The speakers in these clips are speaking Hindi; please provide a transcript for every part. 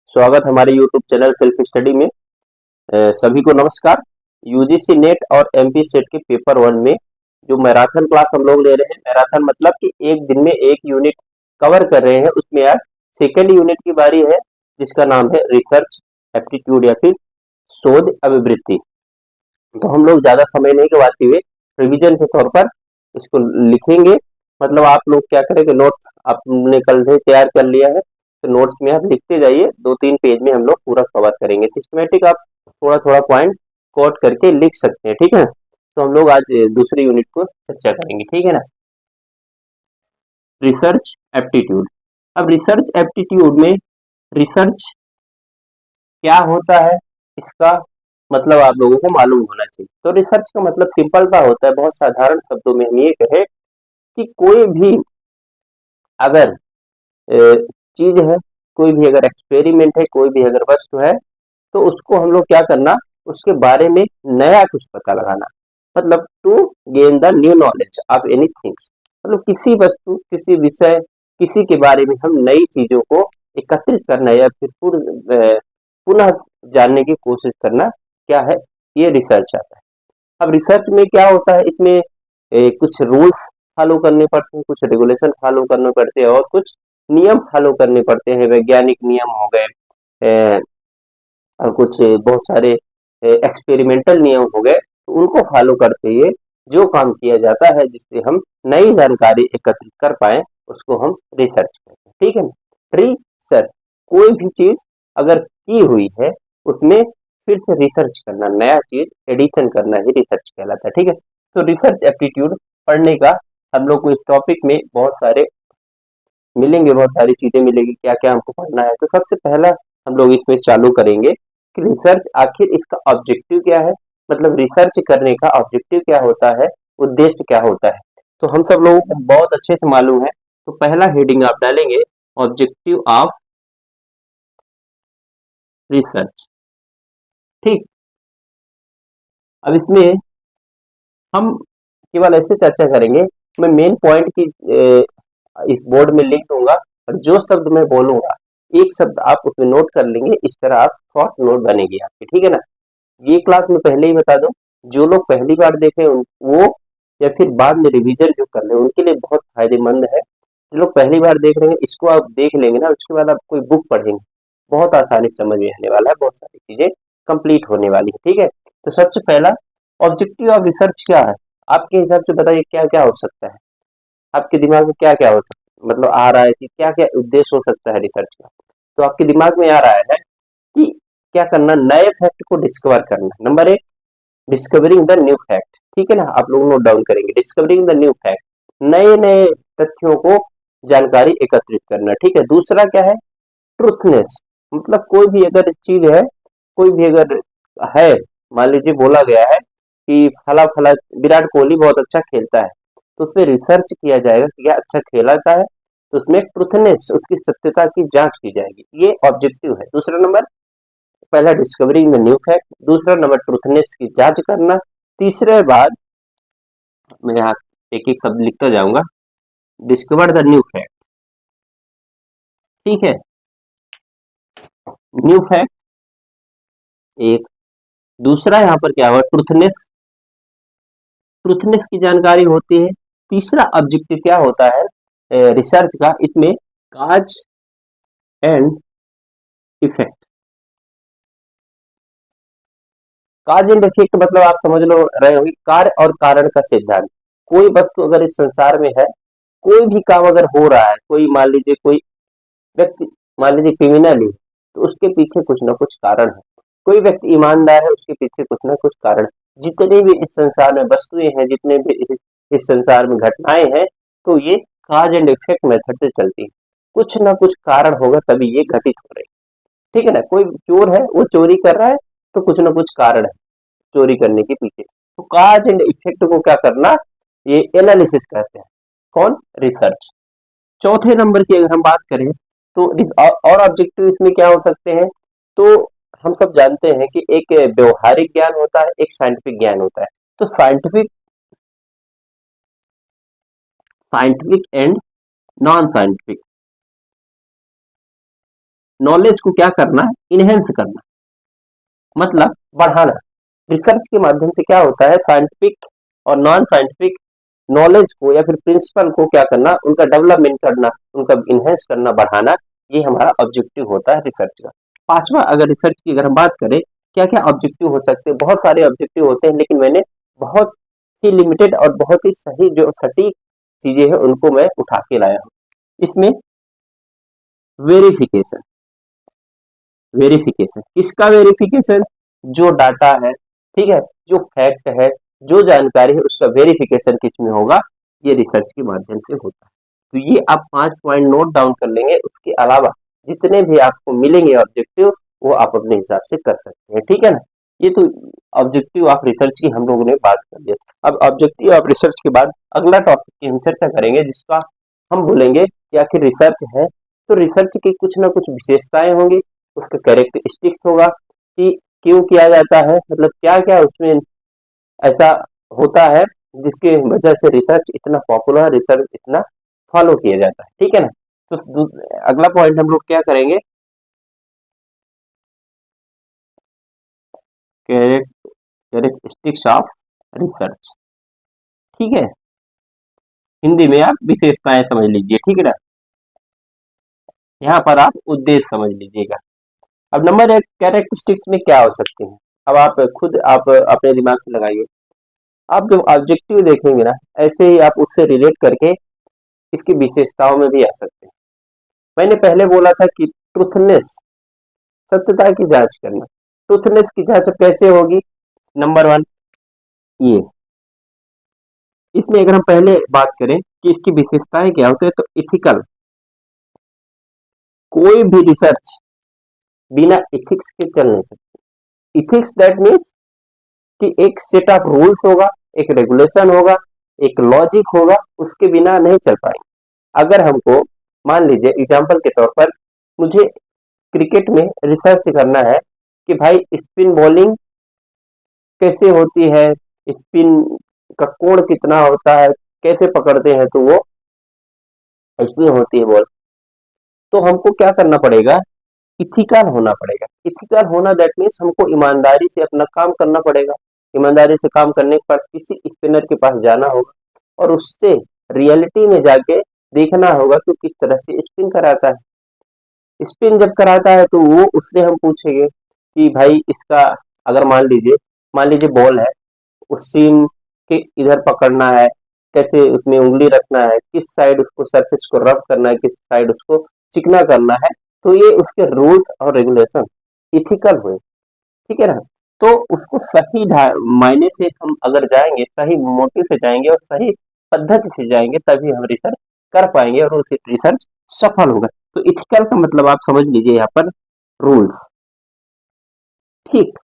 स्वागत हमारे YouTube चैनल सेल्फ स्टडी में। सभी को नमस्कार। यूजीसी नेट और एमपी सेट के पेपर वन में जो मैराथन क्लास हम लोग ले रहे हैं, मैराथन मतलब कि एक दिन में एक यूनिट कवर कर रहे हैं। उसमें आज सेकेंड यूनिट की बारी है, जिसका नाम है रिसर्च एप्टीट्यूड या फिर शोध अभिवृत्ति। तो हम लोग ज्यादा समय नहीं गवाते हुए रिवीजन के तौर पर इसको लिखेंगे। मतलब आप लोग क्या करेंगे, नोट्स आपने कल से तैयार कर लिया है तो नोट्स में आप लिखते जाइए। 2-3 पेज में हम लोग पूरा कवर करेंगे। सिस्टमेटिक आप थोड़ा थोड़ा पॉइंट कोट करके लिख सकते हैं, ठीक है। तो हम लोग आज दूसरी यूनिट को चर्चा करेंगे, ठीक है ना। Research aptitude. अब रिसर्च एप्टीट्यूड में रिसर्च क्या होता है, इसका मतलब आप लोगों को मालूम होना चाहिए। तो रिसर्च का मतलब सिंपल सा होता है, बहुत साधारण शब्दों में हम ये कहें कि कोई भी अगर चीज है, कोई भी अगर एक्सपेरिमेंट है, कोई भी अगर वस्तु है, तो उसको हम लोग क्या करना, उसके बारे में नया कुछ पता लगाना। मतलब to gain the new knowledge of any things. मतलब किसी वस्तु, किसी विषय, किसी के बारे में हम नई चीजों को एकत्रित करना या फिर पुनः जानने की कोशिश करना, क्या है, ये रिसर्च आता है। अब रिसर्च में क्या होता है, इसमें कुछ रूल्स फॉलो करने पड़ते हैं, कुछ रेगुलेशन फॉलो करने पड़ते हैं और कुछ नियम फॉलो करने पड़ते हैं। वैज्ञानिक नियम हो गए, अ, और कुछ बहुत सारे एक्सपेरिमेंटल नियम हो गए। तो उनको फॉलो करते हुए जो काम किया जाता है, जिससे हम नई जानकारी एकत्रित कर पाए, उसको हम रिसर्च कहते हैं, ठीक है ना। रिसर्च, कोई भी चीज अगर की हुई है, उसमें फिर से रिसर्च करना, नया चीज एडिशन करना ही रिसर्च कहलाता है, ठीक है। तो रिसर्च एप्टीट्यूड पढ़ने का हम लोग को इस टॉपिक में बहुत सारे मिलेंगे, बहुत सारी चीजें मिलेगी, क्या क्या हमको पढ़ना है। तो सबसे पहला हम लोग इसमें चालू करेंगे कि रिसर्च आखिर इसका ऑब्जेक्टिव क्या है। मतलब रिसर्च करने का ऑब्जेक्टिव क्या होता है, उद्देश्य क्या होता है। तो हम सब लोगों को बहुत अच्छे से मालूम है। तो पहला हेडिंग आप डालेंगे, ऑब्जेक्टिव ऑफ रिसर्च, ठीक। अब इसमें हम केवल ऐसे चर्चा करेंगे, मैं मेन पॉइंट की इस बोर्ड में लिख दूंगा, और जो शब्द मैं बोलूंगा एक शब्द आप उसमें नोट कर लेंगे। इस तरह आप शॉर्ट नोट बनेगी आपकी, ठीक है ना। ये क्लास में पहले ही बता दूं, जो लोग पहली बार देखे वो या फिर बाद में रिवीजन जो कर रहे हैं, उनके लिए बहुत फायदेमंद है। जो लोग पहली बार देख रहे हैं, इसको आप देख लेंगे ना, उसके बाद आप कोई बुक पढ़ेंगे, बहुत आसानी से समझ में आने वाला है, बहुत सारी चीजें कंप्लीट होने वाली है, ठीक है। तो सबसे पहला, ऑब्जेक्टिव ऑफ रिसर्च क्या है, आपके हिसाब से बताइए क्या क्या हो सकता है। आपके दिमाग में क्या क्या हो सकता है, मतलब आ रहा है कि क्या क्या उद्देश्य हो सकता है रिसर्च का। तो आपके दिमाग में आ रहा है कि क्या करना, नए फैक्ट को डिस्कवर करना। नंबर एक, डिस्कवरिंग द न्यू फैक्ट, ठीक है ना। आप लोग नोट डाउन करेंगे, डिस्कवरिंग द न्यू फैक्ट, नए नए तथ्यों को जानकारी एकत्रित करना, ठीक है। दूसरा क्या है, ट्रूथनेस, मतलब कोई भी अगर चीज है, कोई भी अगर है, मान लीजिए बोला गया है कि फला फला विराट कोहली बहुत अच्छा खेलता है, तो उसमें रिसर्च किया जाएगा कि क्या अच्छा खेलाता है, तो उसमें ट्रूथनेस, उसकी सत्यता की जांच की जाएगी। ये ऑब्जेक्टिव है। दूसरा नंबर, पहला डिस्कवरिंग द न्यू फैक्ट, दूसरा नंबर ट्रूथनेस की जांच करना, तीसरे बाद मैं यहाँ एक एक शब्द लिखता जाऊंगा, डिस्कवर द न्यू फैक्ट, ठीक है। न्यू फैक्ट एक, दूसरा यहाँ पर क्या हुआ, ट्रूथनेस, ट्रूथनेस की जानकारी होती है। तीसरा ऑब्जेक्टिव क्या होता है रिसर्च का, इसमें काज and effect. Cause and effect मतलब आप समझ लो रहे होंगे, कार्य और कारण का सिद्धांत। कोई वस्तु अगर इस संसार में है, कोई भी काम अगर हो रहा है, कोई मान लीजिए कोई व्यक्ति, मान लीजिए क्रिमिनल ही, तो उसके पीछे कुछ ना कुछ कारण है। कोई व्यक्ति ईमानदार है, उसके पीछे कुछ ना कुछ कारण। जितने भी इस संसार में वस्तुएं हैं, जितने भी इस संसार में घटनाएं हैं, तो ये काज एंड इफेक्ट मेथड से चलती है। कुछ ना कुछ कारण होगा तभी ये घटित हो रही है, ठीक है ना। कोई चोर है, वो चोरी कर रहा है, तो कुछ ना कुछ कारण है चोरी करने के पीछे। तो काज एंड इफेक्ट को क्या करना, ये एनालिसिस कहते हैं। कौन, रिसर्च। चौथे नंबर की अगर हम बात करें, तो और ऑब्जेक्टिव इसमें क्या हो सकते हैं। तो हम सब जानते हैं कि एक व्यवहारिक ज्ञान होता है, एक साइंटिफिक ज्ञान होता है। तो scientific, scientific and non scientific, knowledge को क्या करना, इनहेंस करना, मतलब बढ़ाना। रिसर्च के माध्यम से क्या होता है, साइंटिफिक और नॉन साइंटिफिक नॉलेज को या फिर प्रिंसिपल को क्या करना, उनका डेवलपमेंट करना, उनका इनहेंस करना, बढ़ाना, ये हमारा ऑब्जेक्टिव होता है रिसर्च का। पांचवा, अगर रिसर्च की अगर हम बात करें, क्या क्या ऑब्जेक्टिव हो सकते हैं, बहुत सारे ऑब्जेक्टिव होते हैं, लेकिन मैंने बहुत ही लिमिटेड और बहुत ही सही जो सटीक चीजें हैं उनको मैं उठा के लाया हूँ। इसमें वेरिफिकेशन, वेरिफिकेशन किसका वेरिफिकेशन, जो डाटा है, ठीक है, जो फैक्ट है, जो जानकारी है, उसका वेरिफिकेशन किसमें होगा, ये रिसर्च के माध्यम से होता है। तो ये आप 5 पॉइंट नोट डाउन कर लेंगे, उसके अलावा जितने भी आपको मिलेंगे ऑब्जेक्टिव, वो आप अपने हिसाब से कर सकते हैं, ठीक है ना। ये तो ऑब्जेक्टिव ऑफ रिसर्च की हम लोगों ने बात कर लिया। अब ऑब्जेक्टिव ऑफ रिसर्च के बाद अगला टॉपिक की हम चर्चा करेंगे, जिसका हम बोलेंगे कि आखिर रिसर्च है तो रिसर्च की कुछ ना कुछ विशेषताएं होंगी, उसका कैरेक्टरिस्टिक्स होगा कि क्यों किया जाता है, मतलब क्या क्या उसमें ऐसा होता है जिसके वजह से रिसर्च इतना पॉपुलर, रिसर्च इतना फॉलो किया जाता है, ठीक है ना। तो अगला पॉइंट हम लोग क्या करेंगे, कैरेक्टरिस्टिक्स ऑफ रिसर्च, ठीक है। हिंदी में आप विशेषताएं समझ लीजिए, ठीक है ना। यहाँ पर आप उद्देश्य समझ लीजिएगा। अब नंबर एक, कैरेक्टरिस्टिक्स में क्या हो सकते हैं, अब आप खुद आप अपने दिमाग से लगाइए। आप जब ऑब्जेक्टिव देखेंगे ना, ऐसे ही आप उससे रिलेट करके इसकी विशेषताओं में भी आ सकते हैं। मैंने पहले बोला था कि ट्रूथनेस, सत्यता की जांच करना। ट्रूथनेस की जांच अब कैसे होगी, नंबर वन, ये इसमें अगर हम पहले बात करें कि इसकी विशेषताएं क्या होती है, तो इथिकल, कोई भी रिसर्च बिना इथिक्स के चल नहीं सकती। इथिक्स दैट मीन्स कि एक सेट ऑफ रूल्स होगा, एक रेगुलेशन होगा, एक लॉजिक होगा, उसके बिना नहीं चल पाएंगे। अगर हमको मान लीजिए एग्जांपल के तौर पर मुझे क्रिकेट में रिसर्च करना है कि भाई स्पिन बॉलिंग कैसे होती है, स्पिन का कोण कितना होता है, कैसे पकड़ते हैं तो वो स्पिन होती है बॉल, तो हमको क्या करना पड़ेगा, इथिकल होना पड़ेगा। इथिकल होना दैट मीन्स हमको ईमानदारी से अपना काम करना पड़ेगा। ईमानदारी से काम करने पर किसी स्पिनर के पास जाना होगा और उससे रियलिटी में जाके देखना होगा कि किस तरह से स्पिन कराता है। स्पिन जब कराता है तो वो उससे हम पूछेंगे कि भाई इसका, अगर मान लीजिए बॉल है, उस सीम के इधर पकड़ना है, कैसे उसमें उंगली रखना है, किस साइड उसको सरफेस को रब करना है, किस साइड उसको चिकना करना है, तो ये उसके रूल्स और रेगुलेशन इथिकल हुए, ठीक है ना। तो उसको सही मायने से हम अगर जाएंगे, सही मोटिव से जाएंगे और सही पद्धति से जाएंगे, तभी हम रिसर्च कर पाएंगे और उस रिसर्च सफल होगा। तो इथिकल का मतलब आप समझ लीजिए यहाँ पर रूल्स, ठीक।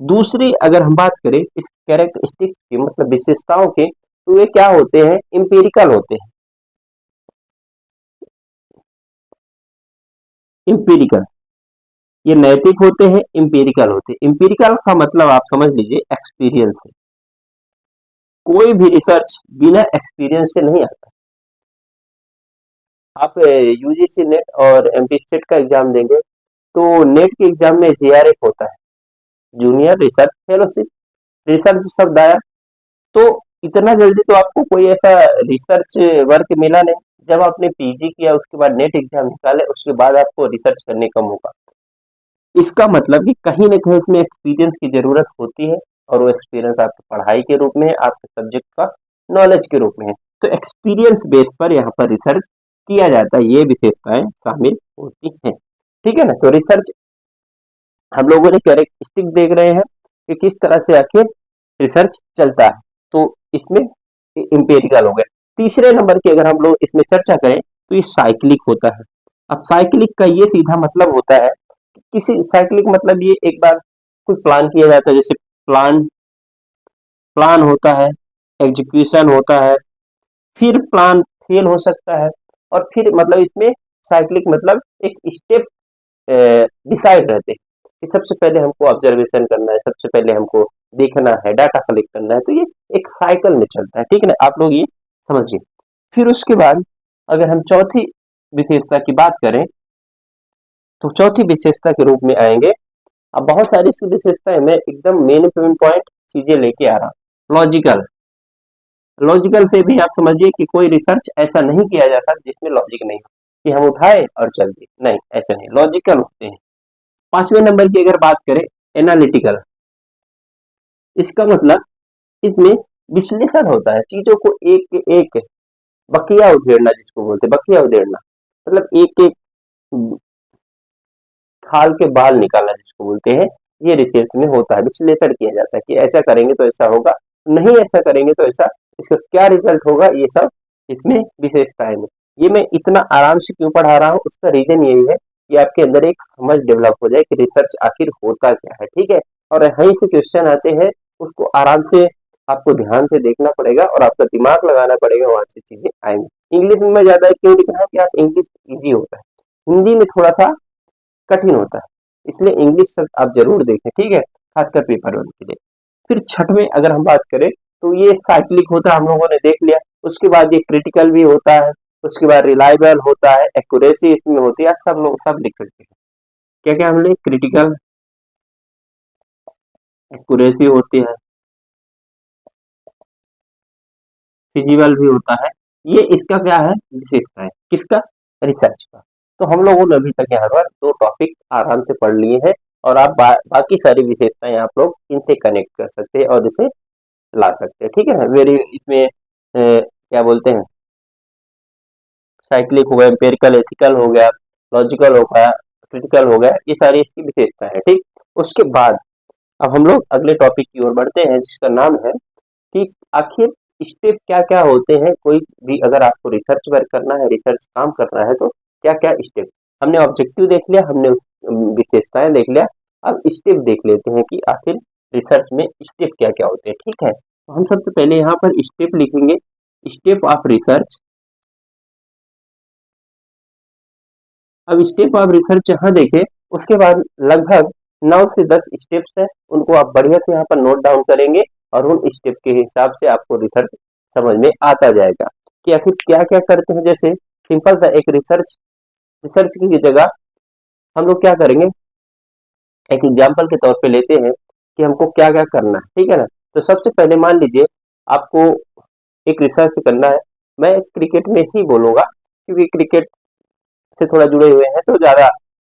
दूसरी अगर हम बात करें इस कैरेक्टरिस्टिक्स की, मतलब विशेषताओं के, तो ये क्या होते हैं, इंपेरिकल होते हैं। इंपेरिकल, ये नैतिक होते हैं, इंपेरिकल होते हैं। इंपेरिकल का मतलब आप समझ लीजिए एक्सपीरियंस से। कोई भी रिसर्च बिना एक्सपीरियंस से नहीं आता। आप यूजीसी नेट और एमपी स्टेट का एग्जाम देंगे, तो नेट के एग्जाम में जेआरएफ होता है, जूनियर रिसर्च फेलोशिप। रिसर्च शब्द आया तो इतना जल्दी तो आपको कोई ऐसा रिसर्च वर्क मिला नहीं। जब आपने पीजी किया, उसके बाद नेट एग्जाम निकाले, उसके बाद आपको रिसर्च करने का मौका। इसका मतलब कि कहीं ना कहीं इसमें एक्सपीरियंस की जरूरत होती है, और वो एक्सपीरियंस आपकी पढ़ाई के रूप में है, आपके सब्जेक्ट का नॉलेज के रूप में है। तो एक्सपीरियंस बेस पर यहाँ पर रिसर्च किया जाता है, ये विशेषताएं शामिल होती हैं, ठीक है ना। तो रिसर्च हम लोगों ने कैरेक्टरिस्टिक देख रहे हैं कि किस तरह से आखिर रिसर्च चलता है, तो इसमें इंपेरिकल हो गया। तीसरे नंबर की अगर हम लोग इसमें चर्चा करें, तो ये साइक्लिक होता है। अब साइक्लिक का ये सीधा मतलब होता है, किसी साइक्लिक मतलब ये एक बार कोई प्लान किया जाता है, जैसे प्लान प्लान होता है, एग्जीक्यूशन होता है, फिर प्लान फेल हो सकता है, और फिर मतलब इसमें साइक्लिक मतलब एक स्टेप डिसाइड रहते हैं कि सबसे पहले हमको ऑब्जर्वेशन करना है, सबसे पहले हमको देखना है, डाटा कलेक्ट करना है, तो ये एक साइकिल में चलता है, ठीक है ना। आप लोग ये समझिए। फिर उसके बाद अगर हम चौथी विशेषता की बात करें, तो चौथी विशेषता के रूप में आएंगे। अब बहुत सारी इसकी विशेषताएं, मैं एकदम मेन पॉइंट चीजें लेके आ रहा हूँ। लॉजिकल, लॉजिकल से भी आप समझिए कि कोई रिसर्च ऐसा नहीं किया जाता जिसमें लॉजिक नहीं हो, कि हम उठाए और चल दिए, नहीं, ऐसा नहीं, लॉजिकल होते हैं। 5वें नंबर की अगर बात करें, एनालिटिकल, इसका मतलब इसमें विश्लेषण होता है, चीजों को एक एक बकिया उधेड़ना, जिसको बोलते हैं बकिया उधेड़ना, मतलब एक एक खाल के बाल निकालना जिसको बोलते हैं, ये रिसर्च में होता है। विश्लेषण किया जाता है कि ऐसा करेंगे तो ऐसा होगा, नहीं ऐसा करेंगे तो ऐसा, इसका क्या रिजल्ट होगा, ये सब इसमें विशेषताएं हैं। ये मैं इतना आराम से क्यों पढ़ा रहा हूँ, उसका रीजन यही है कि आपके अंदर एक समझ डेवलप हो जाए कि रिसर्च आखिर होता क्या है, ठीक है। और यहीं से क्वेश्चन आते हैं, उसको आराम से आपको ध्यान से देखना पड़ेगा और आपका दिमाग लगाना पड़ेगा, वहां से चीजें आएंगी। इंग्लिश में मैं ज्यादा क्यों लिख रहा हूँ कि आप इंग्लिश इजी होता है, हिंदी में थोड़ा सा कठिन होता है, इसलिए इंग्लिश शब्द आप जरूर देखें, ठीक है, खासकर पेपर वन के लिए। फिर छठवें अगर हम बात करें तो ये साइक्लिक होता है, हम लोगों ने देख लिया। उसके बाद ये क्रिटिकल भी होता है, उसके बाद रिलायबल होता है, एक्यूरेसी इसमें होती है, आप सब लोग सब लिख सकते हैं। क्या क्या हमने, क्रिटिकल, एक्यूरेसी होती है, फिजिबल भी होता है। ये इसका क्या है, विशेषता है, किसका, रिसर्च का। तो हम लोगों ने अभी तक यहाँ पर दो टॉपिक आराम से पढ़ लिए हैं, और आप बाकी सारी विशेषताएं आप लोग इनसे कनेक्ट कर सकते हैं और इसे ला सकते हैं, ठीक है ना। वेरी इसमें क्या बोलते हैं, साइक्लिक हो गया, एम्पेरिकल, एथिकल हो गया, लॉजिकल हो गया, क्रिटिकल हो गया, ये सारी इसकी विशेषता है, ठीक। उसके बाद अब हम लोग अगले टॉपिक की ओर बढ़ते हैं, जिसका नाम है कि आखिर स्टेप क्या क्या होते हैं। कोई भी अगर आपको रिसर्च वर्क करना है, रिसर्च काम करना है, तो क्या क्या स्टेप, हमने ऑब्जेक्टिव देख लिया, हमने विशेषताएं देख लिया, अब स्टेप देख लेते हैं कि आखिर रिसर्च में स्टेप क्या क्या होते हैं, ठीक है। तो हम सबसे पहले यहाँ पर स्टेप लिखेंगे, स्टेप ऑफ रिसर्च। अब स्टेप ऑफ रिसर्च यहाँ देखें, उसके बाद लगभग 9 से 10 स्टेप्स है, उनको आप बढ़िया से यहाँ पर नोट डाउन करेंगे और उन स्टेप के हिसाब से आपको रिसर्च समझ में आता जाएगा कि आखिर क्या क्या करते हैं। जैसे सिंपल सा एक रिसर्च, रिसर्च की जगह हम लोग क्या करेंगे, एक एग्जाम्पल के तौर पे लेते हैं कि हमको क्या क्या करना है, ठीक है ना। तो सबसे पहले मान लीजिए आपको एक रिसर्च करना है, मैं क्रिकेट में ही बोलूंगा क्योंकि क्रिकेट से थोड़ा जुड़े हुए हैं तो ज्यादा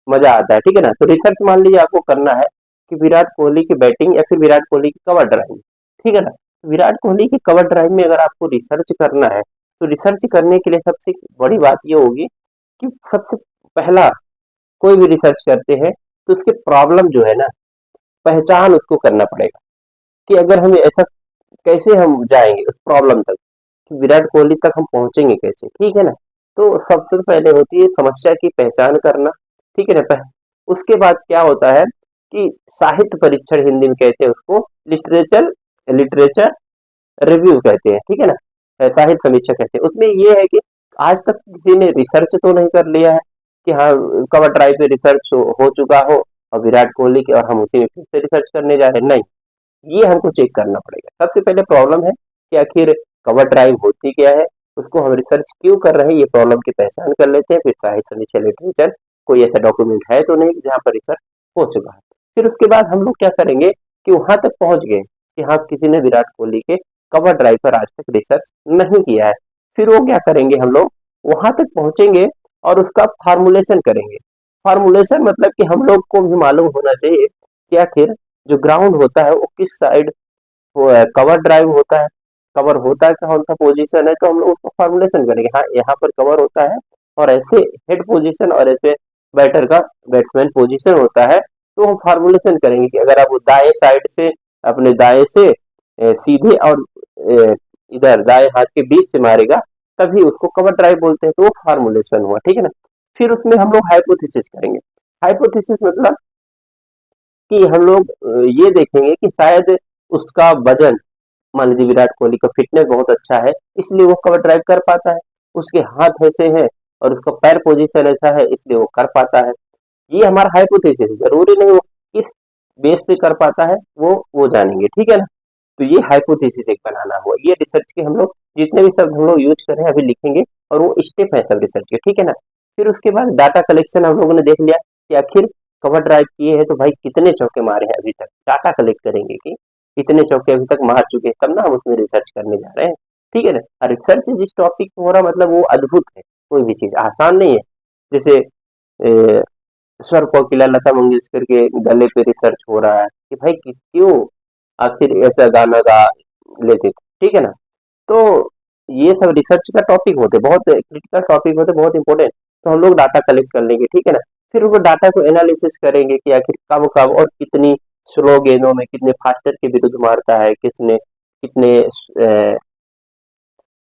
मजा आता है, ठीक है ना। तो रिसर्च मान लीजिए आपको करना है कि विराट कोहली की बैटिंग या फिर विराट कोहली की कवर ड्राइव, ठीक है ना। विराट कोहली की कवर ड्राइव में अगर आपको रिसर्च करना है, तो रिसर्च करने के लिए सबसे बड़ी बात ये होगी कि सबसे पहला कोई भी रिसर्च करते हैं तो उसके प्रॉब्लम जो है ना, पहचान उसको करना पड़ेगा कि अगर हम ऐसा कैसे हम जाएंगे उस प्रॉब्लम तक, कि विराट कोहली तक हम पहुंचेंगे कैसे, ठीक है ना। तो सबसे पहले होती है समस्या की पहचान करना, ठीक है ना। उसके बाद क्या होता है कि साहित्य परीक्षण, हिंदी में कहते हैं उसको, लिटरेचर, लिटरेचर रिव्यू कहते हैं, ठीक है ना, साहित्य समीक्षा कहते हैं। उसमें ये है कि आज तक किसी ने रिसर्च तो नहीं कर लिया है कि हाँ कवर ड्राइव पे रिसर्च हो चुका हो और विराट कोहली के, और हम उसी में फिर से रिसर्च करने जा रहे हैं, नहीं, ये हमको चेक करना पड़ेगा। सबसे पहले प्रॉब्लम है कि आखिर कवर ड्राइव होती क्या है, उसको हम रिसर्च क्यों कर रहे हैं, ये प्रॉब्लम की पहचान कर लेते हैं। फिर साहित्य समीक्षा, लिटरेचर, कोई ऐसा डॉक्यूमेंट है तो नहीं जहाँ पर रिसर्च हो चुका है। फिर उसके बाद हम लोग क्या करेंगे कि वहां तक पहुंच गए कि हाँ किसी ने विराट कोहली के कवर ड्राइव पर आज तक रिसर्च नहीं किया है। फिर वो क्या करेंगे, हम लोग वहां तक पहुंचेंगे और उसका फार्मूलेशन करेंगे। फार्मूलेशन मतलब कि हम लोग को भी मालूम होना चाहिए कि आखिर जो ग्राउंड होता है वो किस साइड, वो कवर ड्राइव होता है, कवर होता है कौन सा पोजीशन है, तो हम लोग उसको फार्मूलेशन करेंगे, हाँ यहाँ पर कवर होता है और ऐसे हेड पोजीशन और ऐसे बैटर का, बैट्समैन पोजीशन होता है। तो हम फार्मूलेशन करेंगे कि अगर आप वो दाएं साइड से, अपने दाएं से सीधे और इधर दाएं हाथ के बीच से मारेगा तभी उसको कवर ड्राइव बोलते हैं, तो वो फार्मूलेशन हुआ, ठीक है ना। फिर उसमें हम लोग हाइपोथेसिस करेंगे। हाइपोथेसिस मतलब कि हम लोग ये देखेंगे कि शायद उसका वजन, मान लीजिए विराट कोहली का फिटनेस बहुत अच्छा है इसलिए वो कवर ड्राइव कर पाता है, उसके हाथ ऐसे हैं और उसका पैर पोजीशन ऐसा है इसलिए वो कर पाता है। ये हमारा हाइपोथेसिस है, जरूरी नहीं वो किस बेस पे कर पाता है, वो जानेंगे, ठीक है ना। तो ये हाइपोथेसिस एक बनाना हुआ, ये रिसर्च के हम लोग जितने भी शब्द हम लोग यूज कर रहे हैं अभी लिखेंगे और वो स्टेप है सब रिसर्च के, ठीक है ना। फिर उसके बाद डाटा कलेक्शन हम लोगों ने देख लिया कि आखिर कवर ड्राइव किए हैं तो भाई कितने चौके मारे हैं अभी तक, डाटा कलेक्ट करेंगे कि कितने चौके अभी तक मार चुके हैं, तब ना हम उसमें रिसर्च करने जा रहे हैं। ठीक है ना। और रिसर्च जिस टॉपिक पे हो रहा मतलब वो अद्भुत है, कोई भी चीज आसान नहीं है। जैसे स्वर कोकिला लता मंगेशकर के गले पे रिसर्च हो रहा है कि भाई क्यों आखिर ऐसा गाना गा लेते थे। ठीक है ना। तो ये सब रिसर्च का टॉपिक होते, बहुत क्रिटिकल टॉपिक होते, बहुत इंपॉर्टेंट। तो हम लोग डाटा कलेक्ट कर लेंगे। ठीक है ना। फिर वो डाटा को एनालिसिस करेंगे कि आखिर कब कब और कितनी स्लो गेंदों में कितने फास्टर के विरुद्ध मारता है, किसने कितने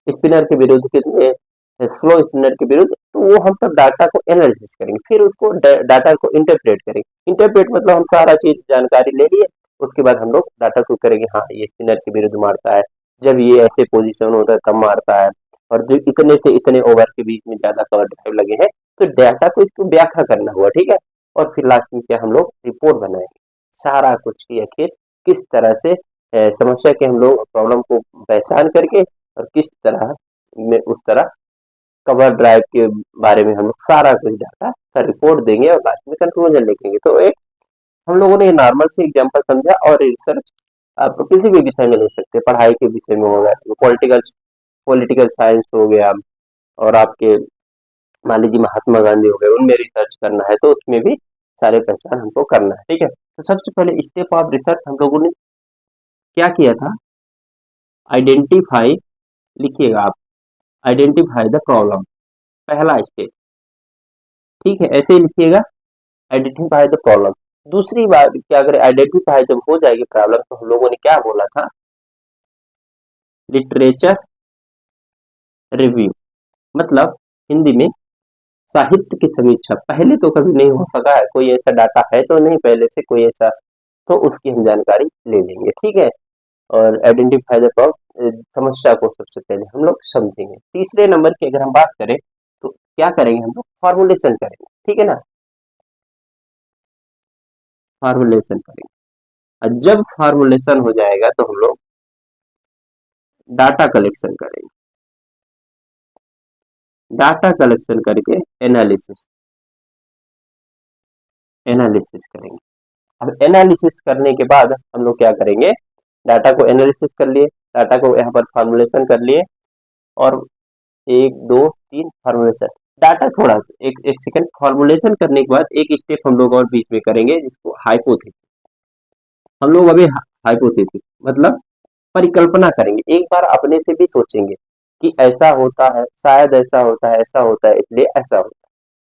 स्पिनर के विरुद्ध, कितने स्लो स्पिनर के विरुद्ध। तो वो हम सब डाटा को एनालिसिस करेंगे, फिर उसको डाटा को इंटरप्रेट करेंगे। इंटरप्रेट मतलब हम सारा चीज जानकारी ले लिए, उसके बाद हम लोग डाटा को करेंगे, हाँ ये स्पिनर के विरुद्ध मारता है, जब ये ऐसे पोजीशन होता है तब मारता है, और जो इतने से इतने ओवर के बीच में ज्यादा कवर ड्राइव लगे हैं। तो डाटा को इसको व्याख्या करना हुआ। ठीक है। और फिर लास्ट में क्या हम लोग रिपोर्ट बनाएंगे, सारा कुछ की आखिर किस तरह से समस्या के हम लोग प्रॉब्लम को पहचान करके और किस तरह में उस तरह कवर ड्राइव के बारे में हम लोग सारा कुछ डाटा का रिपोर्ट देंगे और लास्ट में कंक्लूजन लिखेंगे। तो एक हम लोगों ने नॉर्मल से एग्जांपल समझा। और रिसर्च आप किसी भी विषय में ले सकते हैं, पढ़ाई के विषय में हो गया, पॉलिटिकल पॉलिटिकल साइंस हो गया, और आपके मान लीजिए महात्मा गांधी हो गए, उनमें रिसर्च करना है तो उसमें भी सारे पहचान हमको करना है। ठीक है। तो सबसे पहले स्टेप ऑफ रिसर्च हम लोगों ने क्या किया था, आइडेंटिफाई, लिखिएगा आप, आइडेंटिफाई द प्रॉब्लम, पहला स्टेप। ठीक है, ऐसे ही लिखिएगा, आइडेंटिफाई द प्रॉब्लम। दूसरी बात क्या, अगर आइडेंटिफाई जब हो जाएगी प्रॉब्लम तो हम लोगों ने क्या बोला था, लिटरेचर रिव्यू, मतलब हिंदी में साहित्य की समीक्षा। पहले तो कभी नहीं हो सका है, कोई ऐसा डाटा है तो नहीं पहले से कोई ऐसा, तो उसकी हम जानकारी ले लेंगे। ठीक है। और आइडेंटिफाई द प्रॉब्लम, समस्या को सबसे पहले हम लोग समझेंगे। तीसरे नंबर की अगर हम बात करें तो क्या करेंगे, हम लोग फॉर्मुलेशन करेंगे। ठीक है ना, फॉर्मुलेशन करेंगे। और जब फॉर्मुलेशन हो जाएगा तो हम लोग डाटा कलेक्शन करेंगे, डाटा कलेक्शन करके एनालिसिस, एनालिसिस करेंगे। अब एनालिसिस करने के बाद हम लोग क्या करेंगे, डाटा को एनालिसिस कर लिए, डाटा को यहाँ पर फॉर्मुलेशन कर लिए, और एक दो तीन फॉर्मुलेशन, डाटा छोड़ा एक एक सेकंड, फॉर्मुलेशन करने के बाद एक स्टेप हम लोग और बीच में करेंगे जिसको हाइपोथेसिस। हम लोग अभी हाइपोथेसिस मतलब परिकल्पना करेंगे, एक बार अपने से भी सोचेंगे कि ऐसा होता है, शायद ऐसा होता है, ऐसा होता है, इसलिए ऐसा होता है।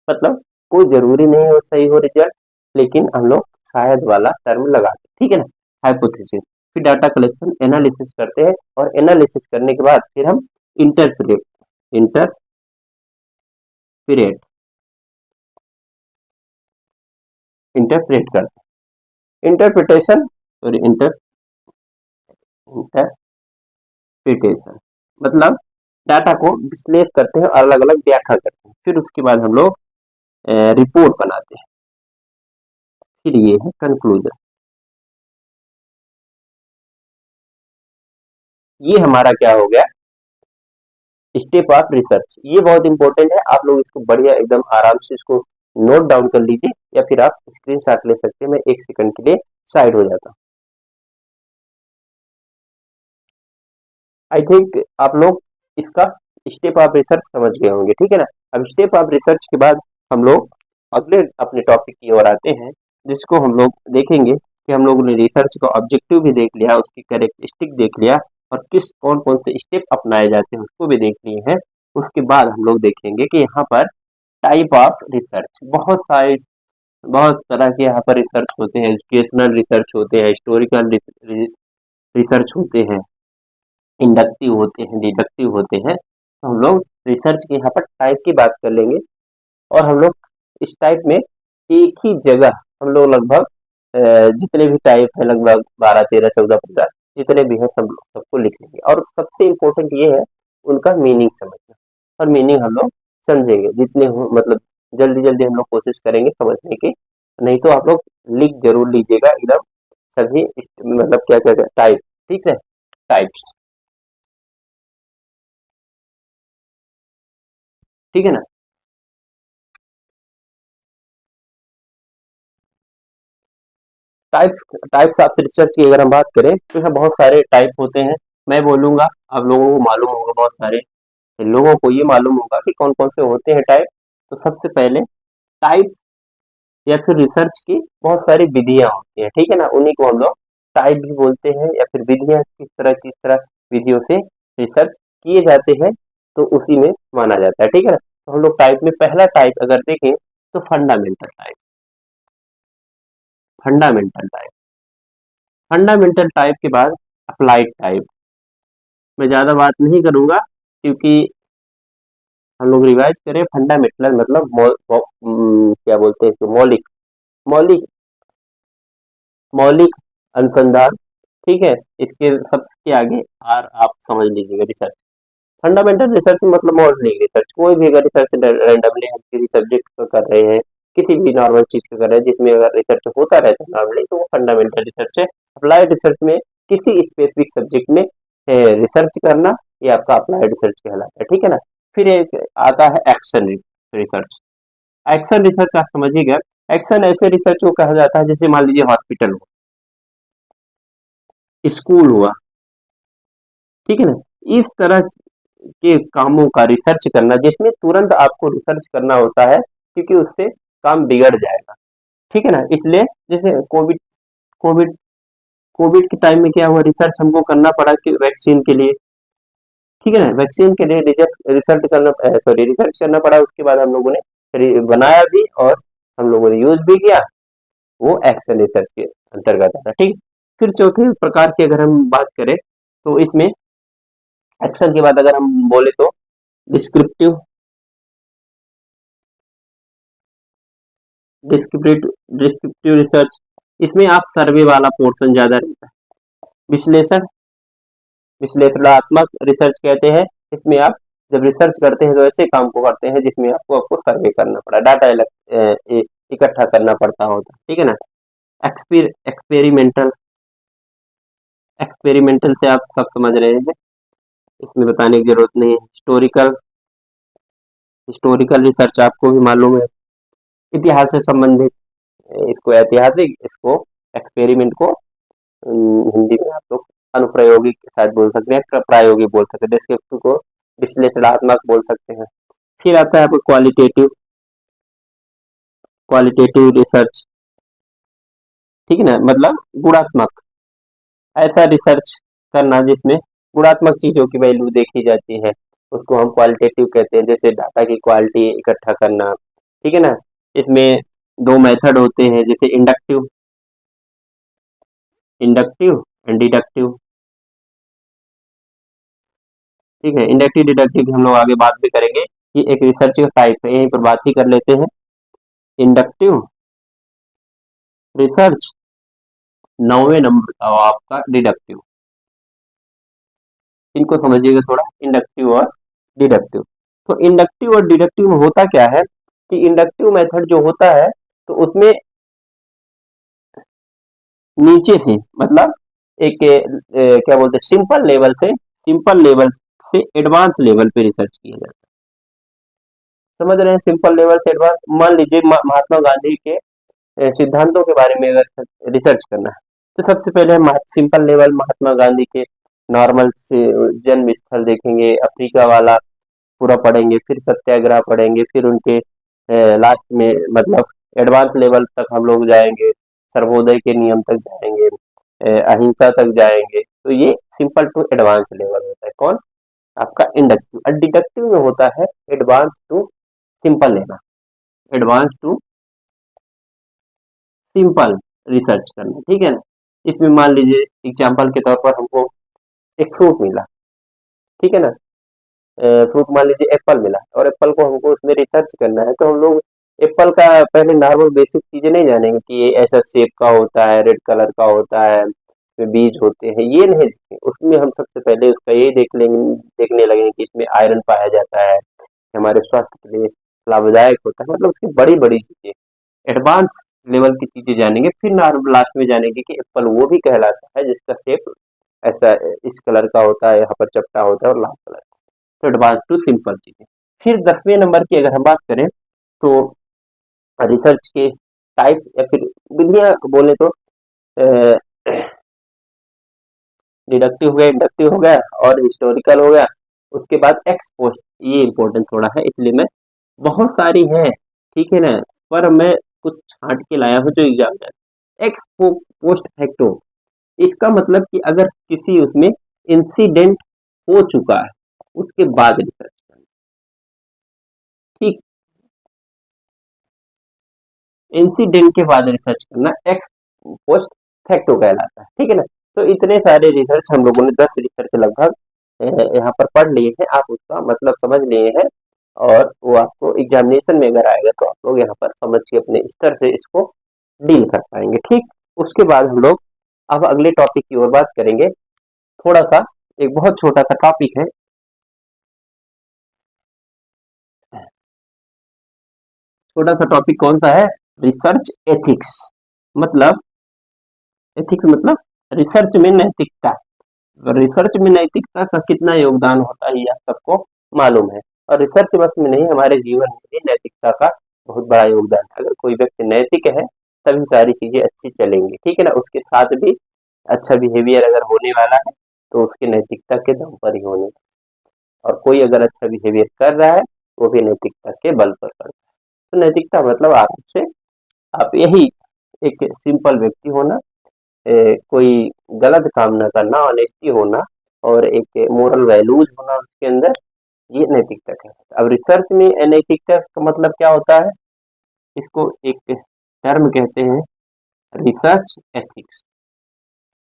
मतलब कोई जरूरी नहीं हो सही हो रिजल्ट, लेकिन हम लोग शायद वाला टर्म लगाते हैं। ठीक है ना, हाइपोथेसिस। फिर डाटा कलेक्शन एनालिसिस करते हैं, और एनालिसिस करने के बाद फिर हम इंटरप्रेट, इंटरप्रेट इंटरप्रेट करते हैं, इंटरप्रिटेशन, सॉरी इंटरप्रिटेशन मतलब डाटा को विश्लेषण करते हैं, अलग अलग व्याख्या करते हैं, फिर उसके बाद हम लोग रिपोर्ट बनाते हैं, फिर ये है कंक्लूजन। ये हमारा क्या हो गया, स्टेप ऑफ रिसर्च। ये बहुत इंपॉर्टेंट है, आप लोग इसको बढ़िया एकदम आराम से इसको नोट डाउन कर लीजिए, या फिर आप स्क्रीनशॉट ले सकते हैं। मैं एक सेकंड के लिए साइड हो जाता हूँ। आई थिंक आप लोग इसका स्टेप ऑफ रिसर्च समझ गए होंगे। ठीक है ना। अब स्टेप ऑफ रिसर्च के बाद हम लोग अगले अपने टॉपिक की ओर आते हैं, जिसको हम लोग देखेंगे कि हम लोगों ने रिसर्च का ऑब्जेक्टिव भी देख लिया, उसकी कैरेक्टरिस्टिक देख लिया, और किस कौन कौन से स्टेप अपनाए जाते हैं उसको भी देख लिए हैं। उसके बाद हम लोग देखेंगे कि यहाँ पर टाइप ऑफ रिसर्च, बहुत तरह के यहाँ पर रिसर्च होते हैं, एजुकेशनल रिसर्च होते हैं, हिस्टोरिकल रिसर्च होते हैं, इंडक्टिव होते हैं, डिडक्टिव होते हैं। तो हम लोग रिसर्च के यहाँ पर टाइप की बात कर लेंगे, और हम लोग इस टाइप में एक ही जगह हम लोग लगभग जितने भी टाइप है, लगभग 12 13 14 15 जितने भी हैं सब सबको लिख लेंगे। और सबसे इम्पोर्टेंट ये है उनका मीनिंग समझना, और मीनिंग हम लोग समझेंगे जितने हो, मतलब जल्दी जल्दी हम लोग कोशिश करेंगे समझने की। नहीं तो आप लोग लिख जरूर लीजिएगा एकदम सभी मतलब क्या क्या टाइप। ठीक है, टाइप्स। ठीक है ना। टाइप्स टाइप्स ऑफ रिसर्च की अगर हम बात करें तो यहाँ बहुत सारे टाइप होते हैं। मैं बोलूंगा, आप लोगों को मालूम होगा, बहुत सारे लोगों को ये मालूम होगा कि कौन कौन से होते हैं टाइप। तो सबसे पहले टाइप या फिर रिसर्च की बहुत सारी विधियां होती हैं, ठीक है ना, उन्हीं को हम लोग टाइप भी बोलते हैं, या फिर विधियां किस तरह विधियों से रिसर्च किए जाते हैं, तो उसी में माना जाता है, ठीक है ना। तो हम लोग टाइप में पहला टाइप अगर देखें तो फंडामेंटल टाइप फंडामेंटल टाइप के बाद अप्लाइड टाइप। मैं ज्यादा बात नहीं करूंगा, क्योंकि हम लोग रिवाइज करें। फंडामेंटल मतलब क्या बोलते हैं इसको, मौलिक मौलिक मौलिक अनुसंधान, ठीक है। इसके सबसे आगे आर आप समझ लीजिएगा रिसर्च। फंडामेंटल रिसर्च मतलब मॉडलिंग रिसर्च। कोई भी अगर रिसर्च रैंडमली हम किसी सब्जेक्ट को कर रहे हैं, किसी भी नॉर्मल चीज को कर रहे हैं जिसमें अगर रिसर्च होता रहता है नॉर्मली, तो वो फंडामेंटल रिसर्च है। अप्लाइड रिसर्च में किसी स्पेसिफिक सब्जेक्ट में रिसर्च करना, ये आपका अप्लाइड रिसर्च कहलाता है, ठीक है ना। फिर एक आता है एक्शन रिसर्च। एक्शन रिसर्च आप समझिएगा। एक्शन ऐसे रिसर्च को कहा जाता है, जैसे मान लीजिए हॉस्पिटल हुआ, स्कूल हुआ, ठीक है ना। इस तरह के कामों का रिसर्च करना, जिसमें तुरंत आपको रिसर्च करना होता है, क्योंकि उससे काम बिगड़ जाएगा, ठीक है ना। इसलिए जैसे कोविड कोविड के टाइम में क्या हुआ, रिसर्च हमको करना पड़ा कि वैक्सीन के लिए, ठीक है ना, वैक्सीन के लिए रिसर्च करना पड़ा। उसके बाद हम लोगों ने बनाया भी, और हम लोगों ने यूज भी किया। वो एक्शन रिसर्च के अंतर्गत आता है, ठीक है। फिर चौथे प्रकार की अगर हम बात करें, तो इसमें एक्शन के बाद अगर हम बोले तो डिस्क्रिप्टिव डिस्क्रिप्टिव डिस्क्रिप्टिव रिसर्च। इसमें आप सर्वे वाला पोर्शन ज्यादा रहता है। विश्लेषण विश्लेषणात्मक रिसर्च कहते हैं। इसमें आप जब रिसर्च करते हैं तो ऐसे काम को करते हैं जिसमें आपको आपको सर्वे करना पड़ा, डाटा इकट्ठा करना पड़ता होता है, ठीक है ना। एक्सपेरिमेंटल एक्सपेरिमेंटल से आप सब समझ रहे हैं, इसमें बताने की जरूरत नहीं है। हिस्टोरिकल रिसर्च आपको भी मालूम है, इतिहास से संबंधित। इसको ऐतिहासिक, इसको एक्सपेरिमेंट को हिंदी में आप लोग अनुप्रयोगिक शायद बोल सकते हैं, प्रायोगिक बोल सकते हैं, डिस्क्रिप्टिव को विश्लेषणात्मक बोल सकते हैं। फिर आता है आपको क्वालिटेटिव रिसर्च, ठीक है ना, मतलब गुणात्मक। ऐसा रिसर्च करना जिसमें गुणात्मक चीजों की वैल्यू देखी जाती है, उसको हम क्वालिटेटिव कहते हैं। जैसे डाटा की क्वालिटी इकट्ठा करना, ठीक है ना। इसमें दो मेथड होते हैं, जैसे इंडक्टिव इंडक्टिव एंड डिडक्टिव, ठीक है। इंडक्टिव डिडक्टिव की हम लोग आगे बात भी करेंगे। ये एक रिसर्च का टाइप है, यहीं पर बात ही कर लेते हैं। इंडक्टिव रिसर्च, 9वें नंबर का आपका डिडक्टिव। इनको समझिएगा थोड़ा, इंडक्टिव और डिडक्टिव। तो इंडक्टिव और डिडक्टिव में होता क्या है कि इंडक्टिव मेथड जो होता है, तो उसमें नीचे से मतलब एक क्या बोलते हैं, सिंपल लेवल से एडवांस लेवल पे रिसर्च किया जाता है। समझ रहे हैं, सिंपल लेवल से एडवांस। मान लीजिए महात्मा गांधी के सिद्धांतों के बारे में अगर रिसर्च करना है, तो सबसे पहले हम सिंपल लेवल महात्मा गांधी के नॉर्मल से जन्म स्थल देखेंगे, अफ्रीका वाला पूरा पढ़ेंगे, फिर सत्याग्रह पढ़ेंगे, फिर उनके लास्ट में मतलब एडवांस लेवल तक हम लोग जाएंगे, सर्वोदय के नियम तक जाएंगे, अहिंसा तक जाएंगे। तो ये सिंपल टू एडवांस लेवल होता है, कौन, आपका इंडक्टिव। और डिडक्टिव में होता है एडवांस टू सिंपल लेना, एडवांस टू सिंपल रिसर्च करना, ठीक है ना। इसमें मान लीजिए एग्जाम्पल के तौर पर हमको एक फ्रूट मिला, ठीक है ना। फ्रूट मान लीजिए एप्पल मिला, और एप्पल को हमको उसमें रिसर्च करना है, तो हम लोग एप्पल का पहले नॉर्मल बेसिक चीजें नहीं जानेंगे कि ये ऐसा शेप का होता है, रेड कलर का होता है, इसमें बीज होते हैं, ये नहीं देखेंगे। उसमें हम सबसे पहले उसका ये देखने लगेंगे कि इसमें आयरन पाया जाता है, हमारे स्वास्थ्य के लिए लाभदायक होता है, मतलब उसकी बड़ी बड़ी चीजें, एडवांस लेवल की चीजें जानेंगे। फिर नॉर्मल लास्ट में जानेंगे कि एप्पल वो भी कहलाता है जिसका शेप ऐसा इस कलर का होता है, यहाँ पर चपटा होता है और लाल कलर का। तो एडवांस टू सिंपल चीजें। फिर 10वें नंबर की अगर हम बात करें, तो रिसर्च के टाइप या फिर विधियां बोले तो डिडक्टिव हो गया, इंडक्टिव हो गया और हिस्टोरिकल हो गया। उसके बाद एक्स पोस्ट, ये इंपॉर्टेंट थोड़ा है इसलिए मैं, बहुत सारी है, ठीक है ना, पर मैं कुछ छांट के लाया हूँ जो एग्जाम में। एक्स पोस्ट फैक्टो, इसका मतलब कि अगर किसी उसमें इंसिडेंट हो चुका है उसके बाद रिसर्च करना, ठीक, इंसिडेंट के बाद रिसर्च करना एक्स पोस्ट फैक्टो कहलाता है, ठीक है ना। तो इतने सारे रिसर्च हम लोगों ने 10 रिसर्च लगभग यहाँ पर पढ़ लिए हैं, आप उसका मतलब समझ लिए हैं और वो आपको एग्जामिनेशन में अगर आएगा तो आप लोग यहाँ पर समझ के अपने स्तर से इसको डील कर पाएंगे, ठीक। उसके बाद हम लोग अब अगले टॉपिक की ओर बात करेंगे। थोड़ा सा एक बहुत छोटा सा टॉपिक है, छोटा सा टॉपिक कौन सा है, रिसर्च एथिक्स। मतलब एथिक्स मतलब रिसर्च में नैतिकता। रिसर्च में नैतिकता का कितना योगदान होता है ये आप सबको मालूम है, और रिसर्च बस में नहीं, हमारे जीवन में भी नैतिकता का बहुत बड़ा योगदान है। अगर कोई व्यक्ति नैतिक है तभी सारी चीजें अच्छी चलेंगी, ठीक है ना। उसके साथ भी अच्छा बिहेवियर अगर होने वाला है तो उसकी नैतिकता के दम पर ही होने, और कोई अगर अच्छा बिहेवियर कर रहा है वो भी नैतिकता के बल पर करता है। तो नैतिकता मतलब आराम से आप यही एक सिंपल व्यक्ति होना, कोई गलत काम ना करना, ऑनेस्टी होना और एक मोरल वैल्यूज होना उसके अंदर, ये नैतिकता कहलाता है। अब रिसर्च में अनैतिकता का मतलब क्या होता है, इसको एक टर्म कहते हैं रिसर्च एथिक्स।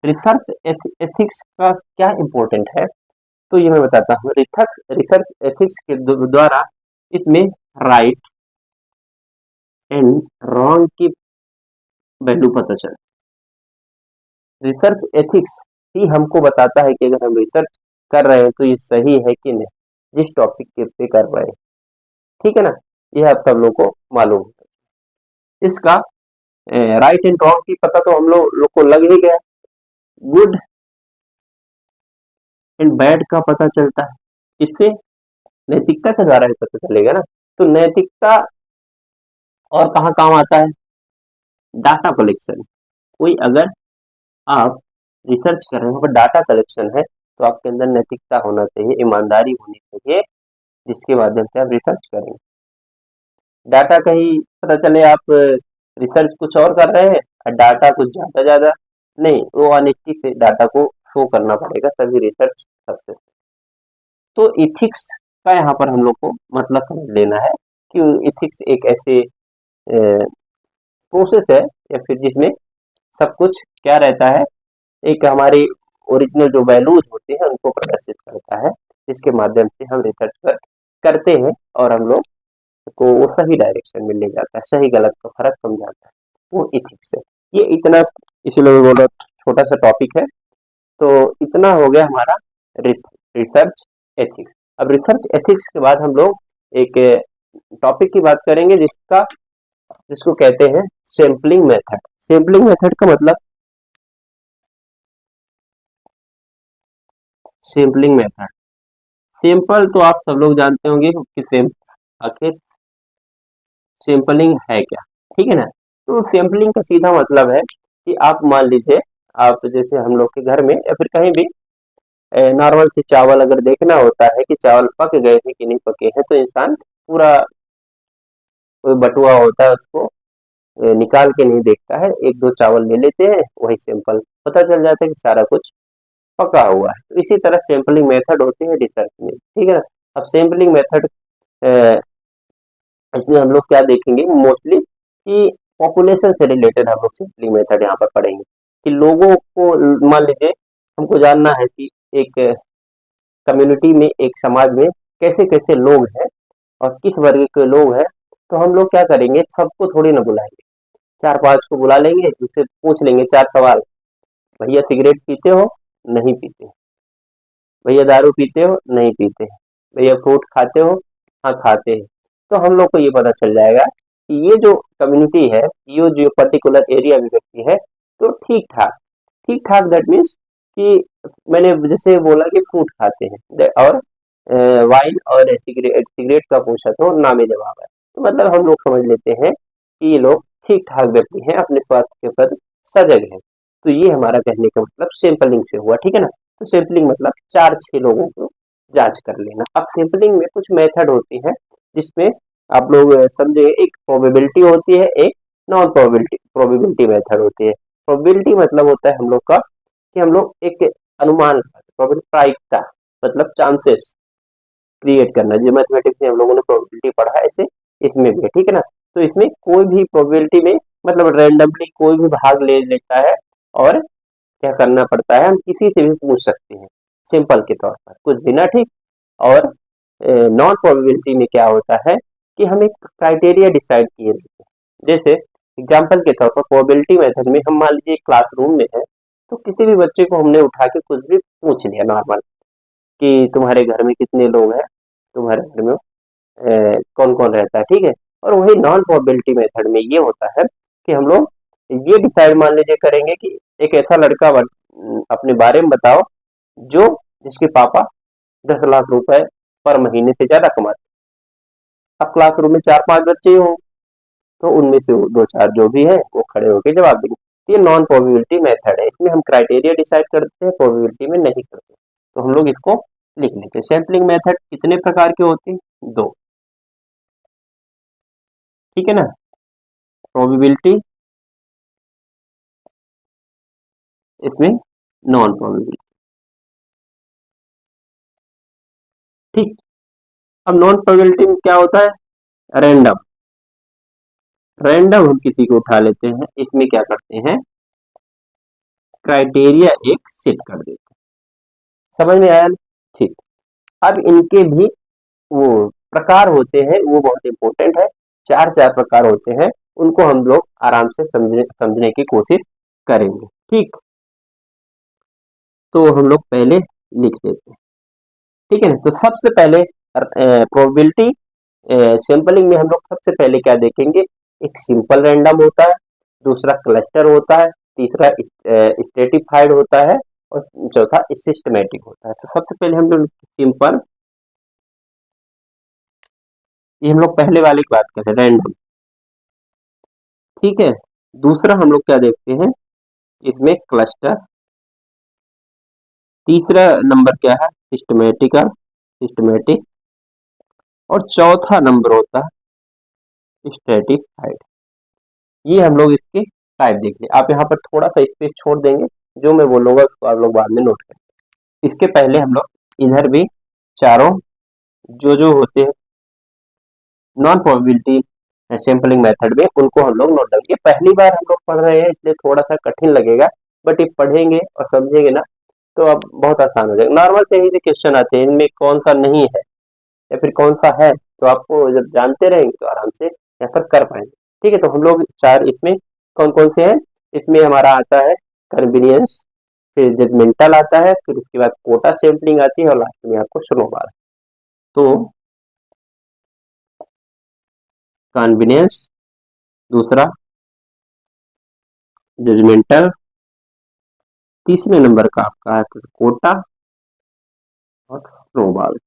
रिसर्च एथिक्स का क्या इम्पोर्टेंट है, तो ये मैं बताता हूँ। रिसर्च एथिक्स के द्वारा इसमें राइट एंड रॉन्ग की वैल्यू पता चलती है। रिसर्च एथिक्स ही हमको बताता है कि अगर हम रिसर्च कर रहे हैं तो ये सही है कि नहीं, जिस टॉपिक के पे कर रहे हैं, ठीक है ना। ये आप सब लोग को मालूम है। इसका राइट एंड रॉन्ग की पता तो हम लोग को लग ही गया, गुड एंड बैड का पता चलता है, इससे नैतिकता के द्वारा ही पता चलेगा ना। तो नैतिकता और कहाँ काम आता है, डाटा कलेक्शन। कोई अगर आप रिसर्च कर रहे हो पर डाटा कलेक्शन है तो आपके अंदर नैतिकता होना चाहिए, ईमानदारी होनी चाहिए, जिसके माध्यम से आप रिसर्च करेंगे। डाटा कहीं पता चले आप रिसर्च कुछ और कर रहे हैं और डाटा कुछ ज्यादा ज्यादा नहीं, वो ऑनेस्टी से डाटा को शो करना पड़ेगा तभी रिसर्च सक्सेस। तो इथिक्स का यहाँ पर हम लोग को मतलब समझ लेना है कि इथिक्स एक ऐसे प्रोसेस है या फिर जिसमें सब कुछ क्या रहता है, एक हमारी ओरिजिनल जो वैल्यूज होती हैं उनको प्रदर्शित करता है, जिसके माध्यम से हम करते हैं और हम लोग को वो सही डायरेक्शन में ले जाता है, सही गलत का फर्क समझाता है, वो इथिक्स है। ये इतना, इसलिए मैं बोला छोटा सा टॉपिक है। तो इतना हो गया हमारा रिसर्च एथिक्स। अब रिसर्च एथिक्स के बाद हम लोग एक टॉपिक की बात करेंगे जिसको कहते हैं सैम्पलिंग मेथड। सैम्पलिंग मेथड का मतलब, सैम्पलिंग मेथड, सैंपल तो आप सब लोग जानते होंगे कि आखिर सैंपलिंग है क्या, ठीक है ना। तो सैंपलिंग का सीधा मतलब है कि आप मान लीजिए, आप जैसे हम लोग के घर में या फिर कहीं भी नॉर्मल से चावल अगर देखना होता है कि चावल पक गए हैं कि नहीं पके हैं, तो इंसान पूरा कोई बटुआ होता है उसको निकाल के नहीं देखता है, एक दो चावल ले लेते हैं, वही सैंपल पता चल जाता है कि सारा कुछ पका हुआ है। तो इसी तरह सैंपलिंग मेथड होती है रिसर्च में, ठीक है ना। अब सैंपलिंग मेथड इसमें हम लोग क्या देखेंगे मोस्टली कि पॉपुलेशन से रिलेटेड हम लोग सैंपलिंग मेथड यहाँ पर पढ़ेंगे कि लोगों को, मान लीजिए हमको जानना है कि एक कम्युनिटी में, एक समाज में कैसे कैसे लोग हैं और किस वर्ग के लोग हैं। तो हम लोग क्या करेंगे, सबको थोड़ी ना बुलाएंगे, चार पांच को बुला लेंगे, उससे पूछ लेंगे चार सवाल। भैया सिगरेट पीते हो, नहीं पीते। भैया दारू पीते हो, नहीं पीते। भैया फ्रूट खाते हो, हाँ खाते हैं। तो हम लोग को ये पता चल जाएगा कि ये जो कम्युनिटी है, ये जो पर्टिकुलर एरिया में व्यक्ति है, तो ठीक ठाक, ठीक ठाक दैट मीन्स कि मैंने जैसे बोला कि फ्रूट खाते हैं और वाइन और सिगरेट, सिगरेट का पूछा तो नामे जवाब है, तो मतलब हम लोग समझ लेते हैं कि ये लोग ठीक ठाक व्यक्ति हैं, अपने स्वास्थ्य के प्रति सजग हैं। तो ये हमारा कहने का मतलब सैंपलिंग से हुआ, ठीक है ना। तो सैंपलिंग मतलब 4-6 लोगों को जांच कर लेना। अब सैंपलिंग में कुछ मेथड होती है जिसमें आप लोग समझे, एक प्रोबेबिलिटी होती है, एक नॉन प्रोबेबिलिटी प्रोबेबिलिटी मेथड होती है। प्रोबेबिलिटी मतलब होता है हम लोग का कि हम लोग एक अनुमान, प्रायिकता मतलब चांसेस क्रिएट करना, जो मैथमेटिक्स में हम लोगों ने प्रोबेबिलिटी पढ़ा है, ऐसे इसमें भी है, ठीक है ना। तो इसमें कोई भी प्रोबेबिलिटी में मतलब रैंडमली कोई भी भाग ले लेता है और क्या करना पड़ता है, हम किसी से भी पूछ सकते हैं सिंपल के तौर पर कुछ बिना, ठीक। और नॉन प्रोबेबिलिटी में क्या होता है कि हम एक क्राइटेरिया डिसाइड किए रहते हैं। जैसे एग्जांपल के तौर पर प्रोबेबिलिटी मेथड में हम मान लीजिए क्लासरूम में है, तो किसी भी बच्चे को हमने उठा के कुछ भी पूछ लिया नॉर्मल कि तुम्हारे घर में कितने लोग हैं, तुम्हारे घर में कौन कौन रहता है, ठीक है। और वही नॉन प्रोबेबिलिटी मेथड में ये होता है कि हम लोग ये डिसाइड मान लीजिए करेंगे कि एक ऐसा लड़का अपने बारे में बताओ जो जिसके पापा 10 लाख रुपए पर महीने से ज्यादा कमाते हैं। अब क्लासरूम में 4-5 बच्चे हो, तो उनमें से 2-4 जो भी है वो खड़े होकर जवाब देंगे। ये नॉन प्रोबेबिलिटी मेथड है, इसमें हम क्राइटेरिया डिसाइड करते हैं, प्रोबेबिलिटी में नहीं करते। तो हम लोग इसको लिख लेते हैं। सैम्पलिंग मेथड कितने प्रकार के होते हैं? 2, ठीक है ना। प्रोबेबिलिटी, इसमें नॉन प्रोबेबिलिटी, ठीक। अब नॉन प्रोबेबिलिटी में क्या होता है? रैंडम। रैंडम हम किसी को उठा लेते हैं, इसमें क्या करते हैं, क्राइटेरिया एक सेट कर देते हैं। समझ में आया ना? ठीक। अब इनके भी वो प्रकार होते हैं, वो बहुत इंपॉर्टेंट है। 4 प्रकार होते हैं, उनको हम लोग आराम से समझने की कोशिश करेंगे, ठीक। तो हम लोग पहले लिख देते हैं, ठीक है ना। तो सबसे पहले प्रोबेबिलिटी सैंपलिंग में हम लोग सबसे पहले क्या देखेंगे, एक सिंपल रैंडम होता है, दूसरा क्लस्टर होता है, तीसरा स्ट्रेटिफाइड होता है और चौथा सिस्टमैटिक होता है। तो सबसे पहले हम लोग सिंपल, ये हम लोग पहले वाले की बात कर रहे हैं, रैंडम, ठीक है। दूसरा हम लोग क्या देखते हैं, इसमें क्लस्टर, तीसरा नंबर क्या है, सिस्टमेटिकल, सिस्टमेटिक, और चौथा नंबर होता है स्ट्रेटिफाइड। ये हम लोग इसके टाइप देख लें। आप यहाँ पर थोड़ा सा स्पेस छोड़ देंगे, जो मैं बोलूंगा उसको आप लोग बाद में नोट करें। इसके पहले हम लोग इधर भी चारों जो होते हैं नॉन प्रोबेबिलिटी सैंपलिंग मेथड में, उनको हम लोग नोट डाल, ये पहली बार हम लोग पढ़ रहे हैं इसलिए थोड़ा सा कठिन लगेगा, बट ये पढ़ेंगे और समझेंगे ना तो अब बहुत आसान हो जाएगा। नॉर्मल से ही क्वेश्चन आते हैं, इनमें कौन सा नहीं है या फिर कौन सा है, तो आपको जब जानते रहेंगे तो आराम से यहाँ पर कर पाएंगे, ठीक है। तो हम लोग 4 इसमें कौन कौन से हैं, इसमें हमारा आता है कन्वीनियंस, फिर जजमेंटल आता है, फिर उसके बाद कोटा सैंपलिंग आती है और लास्ट में आपको स्नोबॉल। तो कन्वीनियंस, दूसरा जजमेंटल, तीसरे नंबर का आपका है कोटा और स्नोबॉल।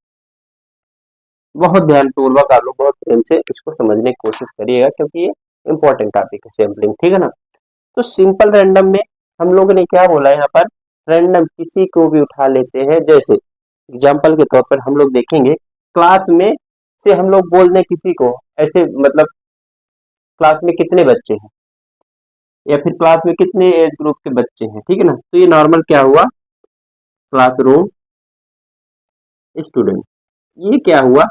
बहुत ध्यानपूर्वक आप लोग बहुत प्रेम से इसको समझने की कोशिश करिएगा, क्योंकि ये इंपॉर्टेंट टॉपिक है सैंपलिंग, ठीक है ना। तो सिंपल रैंडम में हम लोगों ने क्या बोला यहाँ पर, रैंडम किसी को भी उठा लेते हैं। जैसे एग्जाम्पल के तौर पर हम लोग देखेंगे, क्लास में से हम लोग बोल दें किसी को, ऐसे मतलब क्लास में कितने बच्चे हैं या फिर क्लास में कितने एज ग्रुप के बच्चे हैं, ठीक है ना। तो ये नॉर्मल क्या हुआ, क्लासरूम स्टूडेंट। ये क्या हुआ,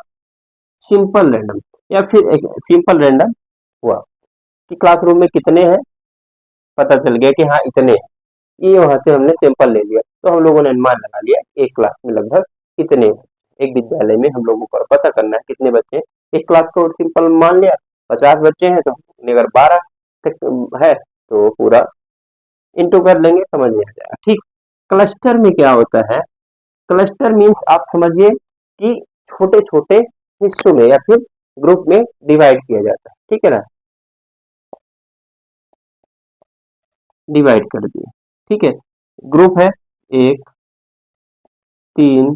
सिंपल रैंडम, या फिर एक सिंपल रैंडम हुआ कि क्लासरूम में कितने हैं, पता चल गया कि हाँ इतने हैं। ये वहां से हमने सैंपल ले लिया, तो हम लोगों ने अनुमान लगा लिया एक क्लास में लगभग कितने हैं। एक विद्यालय में हम लोगों को पता करना है कितने बच्चे हैं, एक क्लास को सिंपल मान लिया 50 बच्चे हैं, तो अगर 12 तक है तो पूरा इंटू कर लेंगे, समझ में आ जाएगा, ठीक। क्लस्टर में क्या होता है, क्लस्टर मीन्स आप समझिए कि छोटे छोटे हिस्सों में या फिर ग्रुप में डिवाइड किया जाता है, ठीक है ना, डिवाइड कर दिए, ठीक है। ग्रुप है एक, तीन,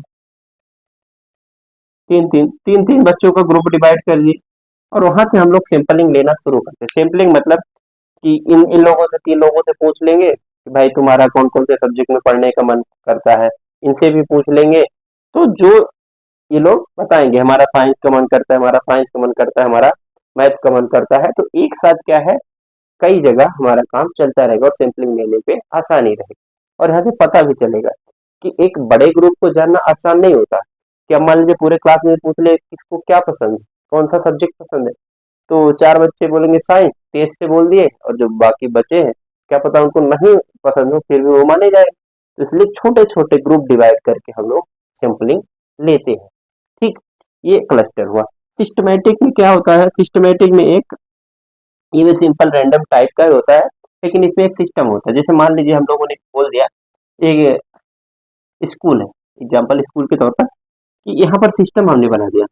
तीन बच्चों का ग्रुप डिवाइड कर दिए, और वहां से हम लोग सैंपलिंग लेना शुरू करते हैं। सैंपलिंग मतलब कि इन इन लोगों से 3 लोगों से पूछ लेंगे, कि भाई तुम्हारा कौन कौन से सब्जेक्ट में पढ़ने का मन करता है, इनसे भी पूछ लेंगे। तो जो ये लोग बताएंगे हमारा साइंस का मन करता है, हमारा साइंस का मन करता है, हमारा मैथ का मन करता है, तो एक साथ क्या है, कई जगह हमारा काम चलता रहेगा और सैंपलिंग लेने पे आसानी रहेगी। और यहाँ से पता भी चलेगा कि एक बड़े ग्रुप को जानना आसान नहीं होता। क्या मान लीजिए पूरे क्लास में पूछ ले किसको क्या पसंद है, कौन सा सब्जेक्ट पसंद है, तो चार बच्चे बोलेंगे साइंस, तेज से बोल दिए, और जो बाकी बचे हैं क्या पता उनको नहीं पसंद हो, फिर भी वो माने जाए। तो इसलिए छोटे छोटे ग्रुप डिवाइड करके हम लोग सैंपलिंग लेते हैं। ठीक, ये क्लस्टर हुआ। सिस्टमेटिक में क्या होता है, सिस्टमेटिक में एक ये भी सिंपल रैंडम टाइप का ही होता है, लेकिन इसमें एक सिस्टम होता है। जैसे मान लीजिए हम लोगों ने बोल दिया एक स्कूल है, एग्जाम्पल स्कूल के तौर पर, कि यहाँ पर सिस्टम हमने बना दिया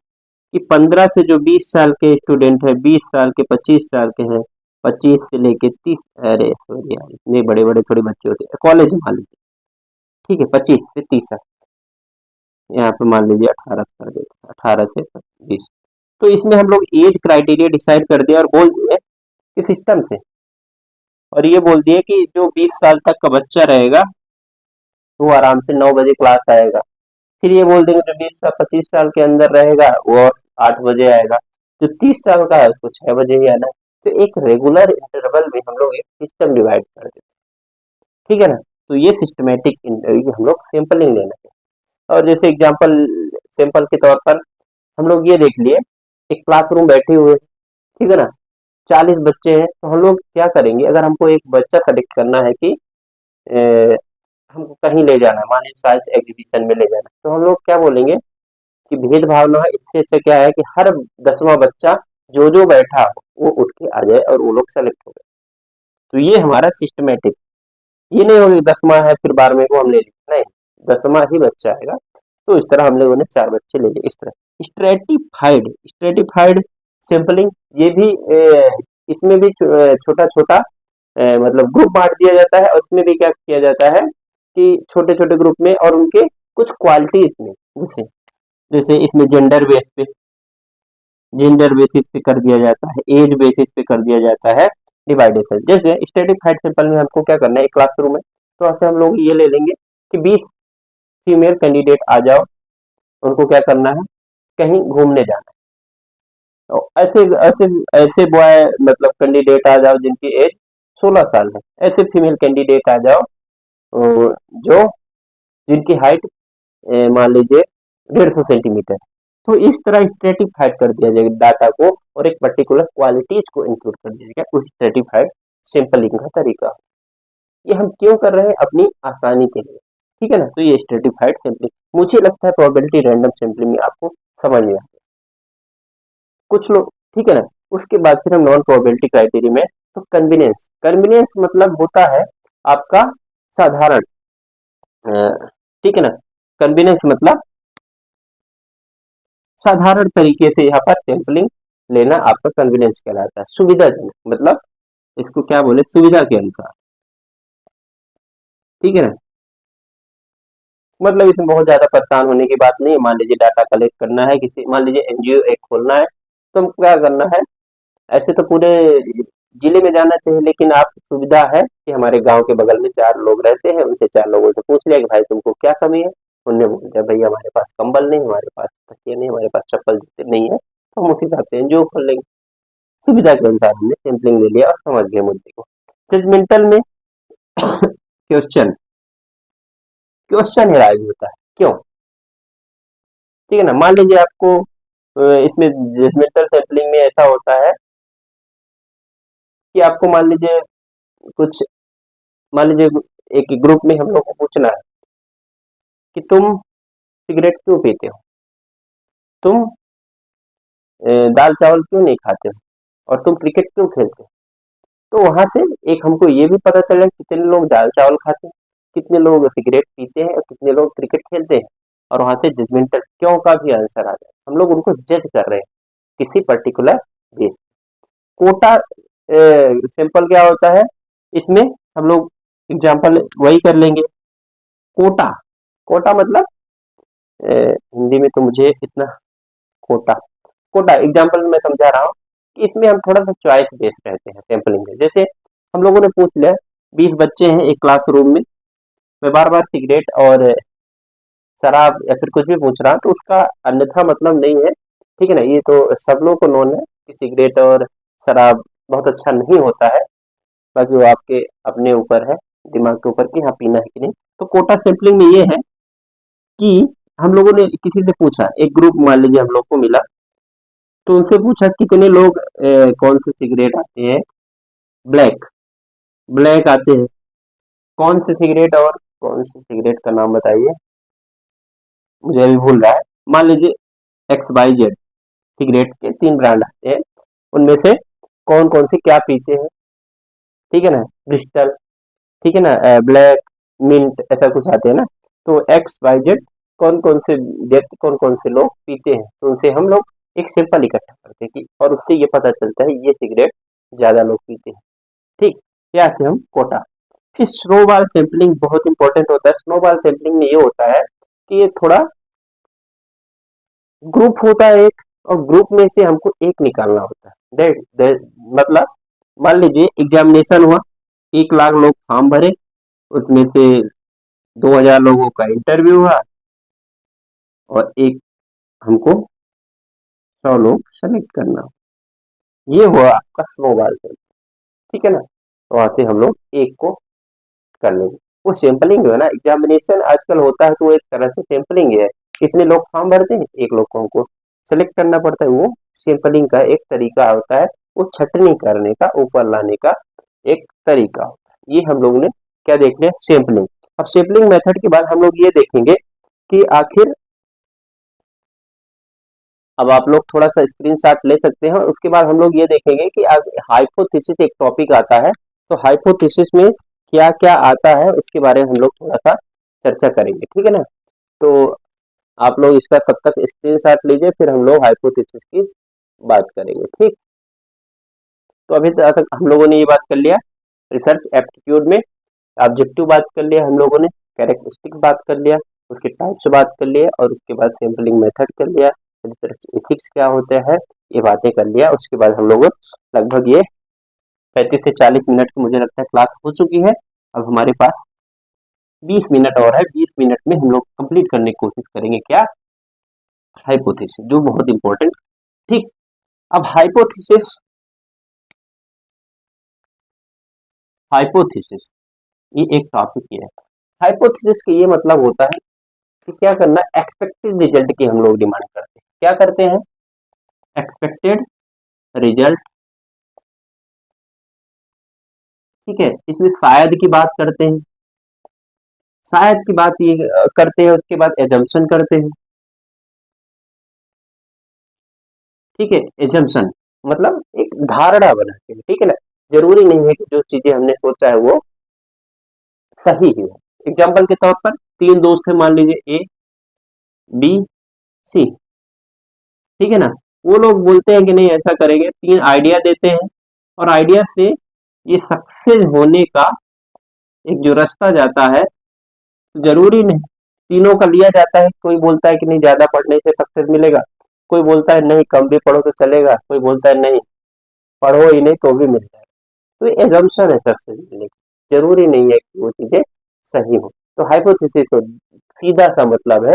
कि 15 से जो 20 साल के स्टूडेंट है, 20 साल के, 25 साल के हैं, 25 से लेके 30, अरे सॉरी यार इतने बड़े बड़े थोड़े बच्चे होते हैं, कॉलेज मान लीजिए, ठीक है, 25 से 30 साल, यहाँ पे मान लीजिए 18 साल, 18 से 20। तो इसमें हम लोग एज क्राइटेरिया डिसाइड कर दिया और बोल दिए कि सिस्टम से, और ये बोल दिए कि जो 20 साल तक का बच्चा रहेगा वो आराम से 9 बजे क्लास आएगा। फिर ये बोल देंगे जो 20 से 25 साल के अंदर रहेगा वो 8 बजे आएगा, जो 30 साल का है उसको 6 बजे ही आना है। तो एक रेगुलर इंटरवल में हम लोग एक सिस्टम डिवाइड कर देते हैं, ठीक है ना। तो ये सिस्टमेटिक हम लोग सैंपलिंग लेना है। और जैसे एग्जांपल सैंपल के तौर पर हम लोग ये देख लिए, एक क्लासरूम बैठे हुए, ठीक है ना, 40 बच्चे हैं, तो हम लोग क्या करेंगे, अगर हमको एक बच्चा सेलेक्ट करना है कि हमको कहीं ले जाना है, मान लीजिए साइंस एग्जीबिशन में ले जाना है, तो हम लोग क्या बोलेंगे कि भेदभाव ना हो, इससे अच्छा क्या है कि हर 10वां बच्चा जो जो बैठा हो वो उठ के आ जाए और वो लोग सेलेक्ट हो गए। तो ये हमारा सिस्टमेटिक, ये नहीं होगा कि 10वां है फिर 12वें को हम ले लेंगे, नहीं, 10वां ही बच्चा आएगा। तो इस तरह हम लोगों ने 4 बच्चे ले लिए। इस तरह स्ट्रेटिफाइड, स्ट्रेटिफाइड सैंपलिंग, ये भी इसमें भी छोटा छोटा मतलब ग्रुप बांट दिया जाता है, और इसमें भी क्या किया जाता है कि छोटे छोटे ग्रुप में और उनके कुछ क्वालिटी इसमें, जैसे जैसे इसमें जेंडर बेसिस पे कर दिया जाता है, एज बेसिस पे कर दिया जाता है डिवाइडेशन। जैसे स्ट्रेटिफाइड सैंपल में हमको क्या करना है, एक क्लासरूम है, तो ऐसे हम लोग ये ले लेंगे कि 20 फीमेल कैंडिडेट आ जाओ, उनको क्या करना है, कहीं घूमने जाना है। तो ऐसे ऐसे ऐसे बॉय मतलब कैंडिडेट आ जाओ जिनकी एज 16 साल है, ऐसे फीमेल कैंडिडेट आ जाओ जो जिनकी हाइट मान लीजिए 150 सेंटीमीटर। तो इस तरह स्ट्रेटिफाइड कर दिया जाएगा डाटा को, और एक पर्टिकुलर क्वालिटीज को इंक्लूड कर दिया जाएगा, उस स्ट्रेटिफाइड सैंपलिंग का तरीका। ये हम क्यों कर रहे हैं, अपनी आसानी के लिए, ठीक है ना। तो ये स्ट्रेटिफाइड सैंपलिंग, मुझे लगता है प्रोबेबिलिटी रैंडम सैंपलिंग में आपको समझ में आ गया कुछ लोग, ठीक है ना। उसके बाद फिर हम नॉन प्रोबेबिलिटी क्राइटेरिया में, तो कन्वीनियंस, कन्वीनियंस मतलब होता है आपका साधारण, ठीक है ना, कन्वीनियंस मतलब साधारण तरीके से यहाँ पर सैंपलिंग लेना आपका कन्वीनियंस कहलाता है। सुविधाजनक मतलब इसको क्या बोले, सुविधा के अनुसार, ठीक है ना, मतलब इसमें बहुत ज्यादा परेशान होने की बात नहीं है। मान लीजिए डाटा कलेक्ट करना है, किसी मान लीजिए एनजीओ एक खोलना है, तो हमको क्या करना है, ऐसे तो पूरे जिले में जाना चाहिए, लेकिन आप सुविधा है कि हमारे गांव के बगल में 4 लोग रहते हैं, उनसे 4 लोगों से पूछ लिया कि भाई तुमको क्या कमी है, उनने बोल दिया भैया हमारे पास कंबल नहीं, हमारे पास तकिया नहीं, हमारे पास चप्पल जूते नहीं है, तो हम उसी हिसाब से एनजीओ खोल लेंगे। सुविधा के अनुसार हमने सैंपलिंग ले लिया और समझ गए मुद्दे को। जजमेंटल में क्वेश्चन, क्वेश्चन एराइज होता है, क्यों, ठीक है ना। मान लीजिए आपको इसमें जजमेंटल सैंपलिंग में ऐसा होता है कि आपको मान लीजिए कुछ, मान लीजिए एक ग्रुप में हम लोग को पूछना है कि तुम सिगरेट क्यों पीते हो, तुम दाल चावल क्यों नहीं खाते हो, और तुम क्रिकेट क्यों खेलते हो। तो वहां से एक हमको ये भी पता चला कितने लोग दाल चावल खाते हैं, कितने लोग सिगरेट पीते हैं, और कितने लोग क्रिकेट खेलते हैं, और वहां से जजमेंटल क्यों का भी आंसर आ जाए। हम लोग उनको जज कर रहे हैं किसी पर्टिकुलर बेस। कोटा सिंपल क्या होता है, इसमें हम लोग एग्जाम्पल वही कर लेंगे। कोटा, कोटा मतलब हिंदी में तो मुझे इतना, कोटा, कोटा एग्जाम्पल मैं समझा रहा हूँ कि इसमें हम थोड़ा सा चॉइस बेस्ड रहते हैं सैंपलिंग में। जैसे हम लोगों ने पूछ लिया 20 बच्चे हैं एक क्लासरूम में, मैं बार बार सिगरेट और शराब या फिर कुछ भी पूछ रहा तो उसका अन्यथा मतलब नहीं है, ठीक है ना। ये तो सब लोगों को नोन है कि सिगरेट और शराब बहुत अच्छा नहीं होता है। बाकी वो आपके अपने ऊपर है, दिमाग के ऊपर कि हाँ पीना है कि नहीं। तो कोटा सैंपलिंग में ये है कि हम लोगों ने किसी से पूछा, एक ग्रुप मान लीजिए हम लोग को मिला, तो उनसे पूछा कितने लोग कौन से सिगरेट आते हैं, ब्लैक, ब्लैक आते हैं, कौन से सिगरेट और कौन से सिगरेट का नाम बताइए, मुझे अभी भूल रहा है। मान लीजिए एक्स वाई जेड सिगरेट के 3 ब्रांड आते हैं, उनमें से कौन कौन से क्या पीते हैं, ठीक है ना, क्रिस्टल, ठीक है ना, ब्लैक, मिंट, ऐसा कुछ आते हैं ना। तो एक्स वाई जेड कौन कौन से व्यक्ति कौन कौन से लोग पीते हैं, तो उनसे हम लोग एक सैंपल इकट्ठा करते हैं कि, और उससे ये पता चलता है ये सिगरेट ज्यादा लोग पीते हैं, ठीक। यहाँ से हम कोटा। फिर स्नोबॉल सैंपलिंग बहुत इंपॉर्टेंट होता है। स्नोबॉल सैंपलिंग में ये होता है कि ये थोड़ा ग्रुप होता है एक, और ग्रुप में से हमको एक निकालना होता है। मतलब मान लीजिए एग्जामिनेशन हुआ, 1 लाख लोग फॉर्म भरे, उसमें से 2000 लोगों का इंटरव्यू हुआ, और एक हमको 100 लोग सेलेक्ट करना हो। ये हुआ आपका स्नोबॉल सैंपल, ठीक है ना। तो वहां से हम लोग एक को कर लेंगे। वो सैंपलिंग जो है ना, एग्जामिनेशन आजकल होता है तो वो एक तरह से सैंपलिंग है। इतने लोग फॉर्म भरते हैं, एक लोग को हमको सेलेक्ट करना पड़ता है, वो सैंपलिंग का एक तरीका होता है, वो छटनी करने का, ऊपर लाने का एक तरीका होता है। ये हम लोग ने क्या देख लिया, सैंपलिंग। अब सैंपलिंग मेथड के बाद हम लोग ये देखेंगे कि आखिर, अब आप लोग थोड़ा सा स्क्रीनशॉट ले सकते हैं, और उसके बाद हम लोग ये देखेंगे कि हाइपोथेसिस एक टॉपिक आता है, तो हाइपोथेसिस में क्या क्या आता है उसके बारे में हम लोग थोड़ा सा चर्चा करेंगे, ठीक है ना। तो आप लोग इसका तब तक स्क्रीनशॉट लीजिए, फिर हम लोग हाइपोथेसिस की बात करेंगे, ठीक। तो अभी तक हम लोगों ने ये बात कर लिया रिसर्च एप्टीट्यूड में, ऑब्जेक्टिव बात कर लिया हम लोगों ने, कैरेक्टरिस्टिक्स बात कर लिया, उसके टाइप्स बात कर लिया, और उसके बाद सैम्पलिंग मेथड कर लिया, रिसर्च एथिक्स क्या होता है, ये बातें कर लिया। उसके बाद हम लोग लगभग ये 35 से 40 मिनट की मुझे लगता है क्लास हो चुकी है। अब हमारे पास 20 मिनट और है, 20 मिनट में हम लोग कंप्लीट करने की कोशिश करेंगे क्या, हाइपोथेसिस, जो बहुत इंपॉर्टेंट, ठीक। अब हाइपोथेसिस, हाइपोथेसिस ये एक टॉपिक ही है। हाइपोथेसिस का ये मतलब होता है कि क्या करना, एक्सपेक्टेड रिजल्ट की हम लोग डिमांड करते हैं। क्या करते हैं, एक्सपेक्टेड रिजल्ट, ठीक है। इसमें शायद की बात करते हैं, शायद की बात ये करते हैं, उसके बाद एजम्पशन करते हैं, ठीक है। एजम्पशन मतलब एक धारणा बनाते हैं, ठीक है ना। जरूरी नहीं है कि जो चीजें हमने सोचा है वो सही ही हो। एग्जाम्पल के तौर पर 3 दोस्त हैं, मान लीजिए ए बी सी, ठीक है ना। वो लोग बोलते हैं कि नहीं ऐसा करेंगे, 3 आइडिया देते हैं, और आइडिया से ये सक्सेस होने का एक जो रास्ता जाता है, जरूरी नहीं तीनों का लिया जाता है। कोई बोलता है कि नहीं ज्यादा पढ़ने से सक्सेस मिलेगा, कोई बोलता है नहीं कम भी पढ़ो तो चलेगा, कोई बोलता है नहीं पढ़ो ही नहीं तो भी मिल जाएगा। तो ये एजम्पशन है सक्सेस मिलने की, जरूरी नहीं है कि वो चीजें सही हो। तो हाइपोथेसिस तो सीधा सा मतलब है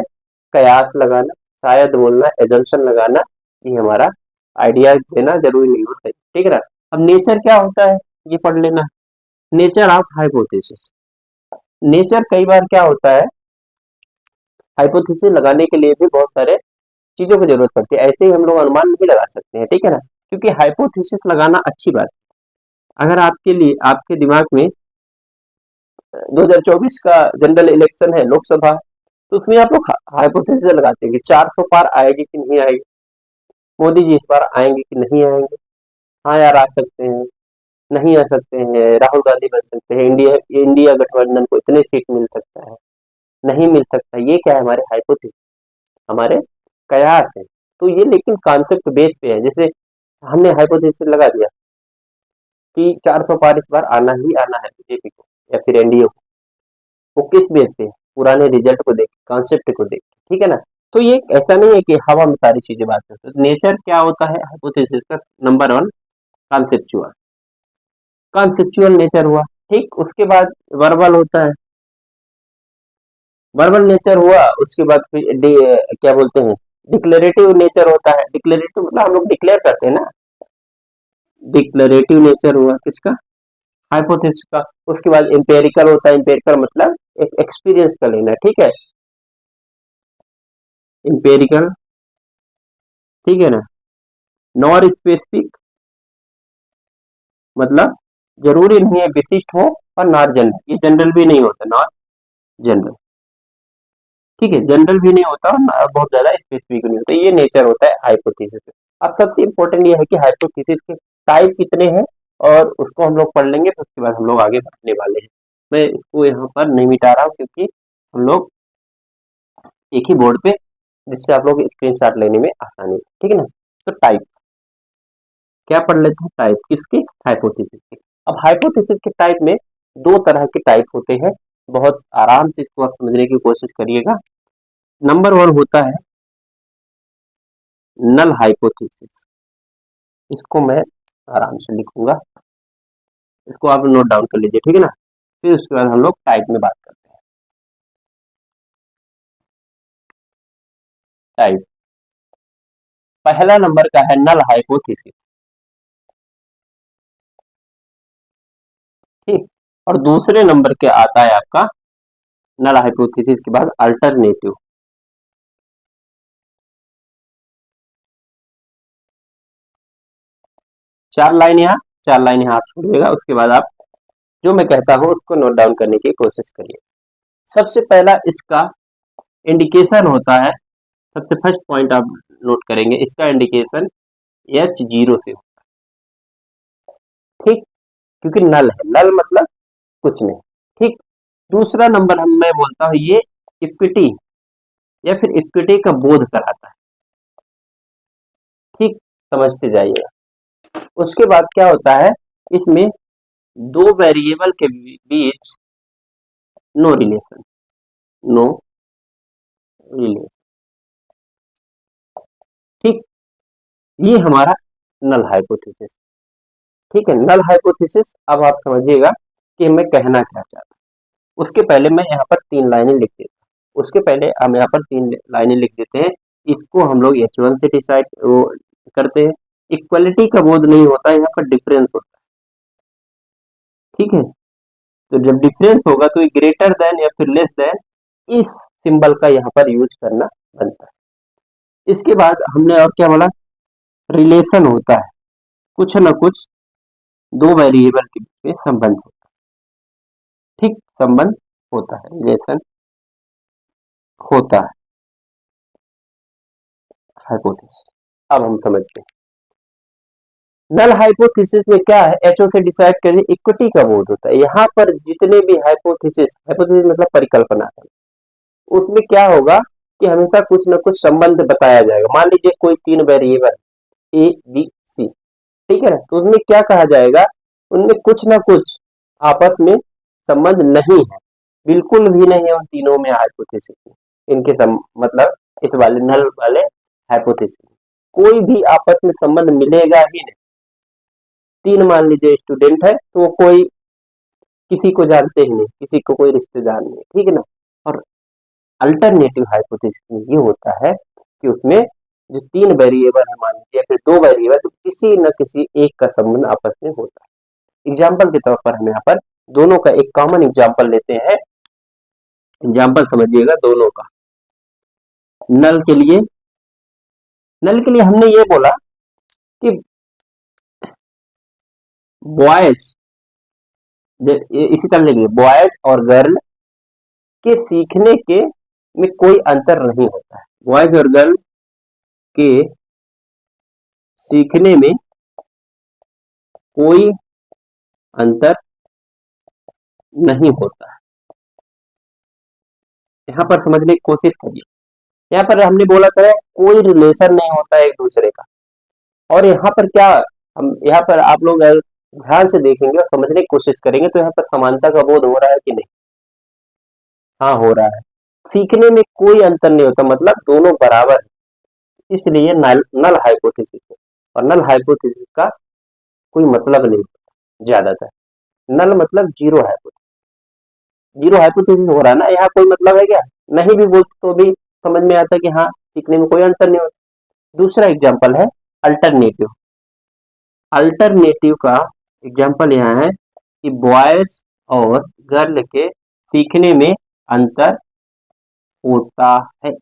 कयास लगाना, शायद बोलना, एजम्पशन लगाना, ये हमारा आइडिया देना, जरूरी नहीं हो सही, ठीक है ना। अब नेचर क्या होता है ये पढ़ लेना, नेचर ऑफ हाइपोथेसिस। नेचर कई बार क्या होता है, हाइपोथेसिस लगाने के लिए भी बहुत सारे चीजों की जरूरत पड़ती है, ऐसे ही हम लोग अनुमान नहीं लगा सकते हैं, ठीक है ना। क्योंकि हाइपोथेसिस लगाना अच्छी बात है। अगर आपके लिए, आपके दिमाग में 2024 का जनरल इलेक्शन है, लोकसभा, तो उसमें आप लोग हाइपोथेसिस लगाते हैं कि 400 पार आएगी कि नहीं आएगी, मोदी जी इस बार आएंगे कि नहीं आएंगे, हाँ यार आ सकते हैं, नहीं आ सकते हैं, राहुल गांधी बन सकते हैं, इंडिया इंडिया गठबंधन को इतने सीट मिल सकता है, नहीं मिल सकता, ये क्या है, हमारे हाइपोथेसिस, हमारे कयास है। तो ये लेकिन कॉन्सेप्ट बेस पे है। जैसे हमने हाइपोथेसिस लगा दिया कि 400 पार इस बार आना ही आना है बीजेपी को या फिर एनडीए को, वो किस बेस पे है, पुराने रिजल्ट को देख, कॉन्सेप्ट को देख, ठीक है ना। तो ये ऐसा नहीं है कि हवा में सारी चीजें बात करते हैं। नेचर क्या होता है हाइपोथेसिस का, नंबर 1 कॉन्सेप्चुअल, कॉन्सेप्चुअल नेचर हुआ, ठीक, उसके बाद वर्बल होता है, वर्बल नेचर हुआ, उसके बाद फिर क्या बोलते हैं, डिक्लेरेटिव नेचर होता है। डिक्लेरेटिव मतलब हम लोग डिक्लेयर करते हैं ना, डिक्लेरेटिव नेचर हुआ किसका, हाइपोथेसिस का। उसके बाद एम्पेरिकल होता है, एम्पेरिकल मतलब एक एक्सपीरियंस का लेना, ठीक है, एम्पेरिकल, ठीक है ना। नॉर स्पेसिफिक मतलब जरूरी नहीं है विशिष्ट हो, और नॉट जनरल, ये जनरल भी नहीं होता, नॉट जनरल, ठीक है, जनरल भी नहीं होता और बहुत ज्यादा स्पेसिफिक नहीं होता। ये नेचर होता है हाइपोथेसिस। अब सबसे इंपॉर्टेंट ये है कि हाइपोथेसिस के टाइप कितने हैं, और उसको हम लोग पढ़ लेंगे, तो उसके बाद हम लोग आगे बढ़ने वाले हैं। मैं इसको यहाँ पर नहीं मिटा रहा हूँ, क्योंकि हम लोग एक ही बोर्ड पे, जिससे आप लोग स्क्रीनशॉट लेने में आसानी है, ठीक है ना। तो टाइप क्या पढ़ लेते हैं, टाइप किसके, हाइपोथेसिस के। अब हाइपोथेसिस के टाइप में दो तरह के टाइप होते हैं, बहुत आराम से इसको आप समझने की कोशिश करिएगा। नंबर वन होता है नल हाइपोथेसिस, इसको मैं आराम से लिखूंगा, इसको आप नोट डाउन कर लीजिए, ठीक है ना। फिर उसके बाद हम लोग टाइप में बात करते हैं। टाइप पहला नंबर का है नल हाइपोथेसिस, ठीक, और दूसरे नंबर के आता है आपका नल हाइपोथेसिस के बाद अल्टरनेटिव। चार लाइन यहाँ, चार लाइन यहाँ आप छोड़िएगा, उसके बाद आप जो मैं कहता हूँ उसको नोट डाउन करने की कोशिश करिए। सबसे पहला इसका इंडिकेशन होता है, सबसे फर्स्ट पॉइंट आप नोट करेंगे, इसका इंडिकेशन H0 से, ठीक, क्योंकि नल है, नल मतलब कुछ नहीं, ठीक। दूसरा नंबर हम मैं बोलता हूँ ये इक्विटी या फिर इक्विटी का बोध कराता है, ठीक, समझते जाइएगा। उसके बाद क्या होता है, इसमें दो वेरिएबल के बीच नो रिलेशन, नो रिलेशन, ठीक, ये हमारा नल हाइपोथेसिस, ठीक है, नल हाइपोथेसिस। अब आप समझिएगा कि मैं कहना क्या चाहता हूँ। उसके पहले मैं यहाँ पर तीन लाइनें लिख देता हूँ, उसके पहले हम यहाँ पर तीन लाइनें लिख देते हैं। इसको हम लोग H1 से डिसाइड करते हैं। इक्वलिटी का बोध नहीं होता, यहाँ पर डिफरेंस होता है, ठीक है। तो जब डिफरेंस होगा तो ग्रेटर देन या फिर लेस देन, इस सिंबल का यहाँ पर यूज करना बनता है। इसके बाद हमने और क्या बोला, रिलेशन होता है, कुछ ना कुछ दो वेरिएबल के बीच में संबंध होता है, ठीक, संबंध होता है, रिलेशन होता है, हाइपोथेसिस। अब हम समझते हैं नल हाइपोथेसिस में क्या है, एचओ से डिसाइड करिए, इक्विटी का बोध होता है। यहाँ पर जितने भी हाइपोथेसिस, हाइपोथेसिस मतलब परिकल्पना है, उसमें क्या होगा कि हमेशा कुछ ना कुछ संबंध बताया जाएगा। मान लीजिए कोई तीन वेरिएबल ए बी सी, ठीक है ना, तो उसमें क्या कहा जाएगा, उनमें कुछ ना कुछ आपस में संबंध नहीं है, बिल्कुल भी नहीं है उन तीनों में हाइपोथेसिस में, इनके मतलब इस वाले नल वाले हाइपोथेसिस में कोई भी आपस में संबंध मिलेगा ही नहीं। तीन मान लीजिए स्टूडेंट है, तो कोई किसी को जानते ही नहीं, किसी को कोई रिश्तेदार नहीं, ठीक है ना। और अल्टरनेटिव हाइपोथेसिस में ये होता है कि उसमें जो तीन वेरिएबल है मान लीजिए, या फिर दो वेरिएबल, तो किसी न किसी एक का संबंध आपस में होता है। एग्जाम्पल के तौर पर हम यहाँ पर दोनों का एक कॉमन एग्जाम्पल लेते हैं। एग्जाम्पल समझिएगा दोनों का। नल के लिए, नल के लिए हमने ये बोला कि बॉयज, इसी तरह लिखिए, बॉयज और गर्ल के सीखने के में कोई अंतर नहीं होता है। बॉयज और गर्ल के सीखने में कोई अंतर नहीं होता है। यहाँ पर समझने की कोशिश करिए, यहाँ पर हमने बोला था कोई रिलेशन नहीं होता है एक दूसरे का, और यहाँ पर क्या, हम यहाँ पर आप लोग ध्यान से देखेंगे और समझने की कोशिश करेंगे, तो यहाँ पर समानता का बोध हो रहा है कि नहीं, हाँ हो रहा है। सीखने में कोई अंतर नहीं होता, मतलब दोनों बराबर है, इसलिए नल नल हाइपोथेसिस है। और नल हाइपोथेसिस का कोई मतलब नहीं होता ज्यादातर, नल मतलब जीरो हाइपोथेसिस, जीरो हाइपोथेसिस हो रहा है ना, यहाँ कोई मतलब है क्या? नहीं भी बोल तो भी समझ में आता है कि हाँ सीखने में कोई अंतर नहीं होता। दूसरा एग्जाम्पल है अल्टरनेटिव। अल्टरनेटिव का एग्जाम्पल यहाँ है कि बॉयज और गर्ल के सीखने में अंतर होता है।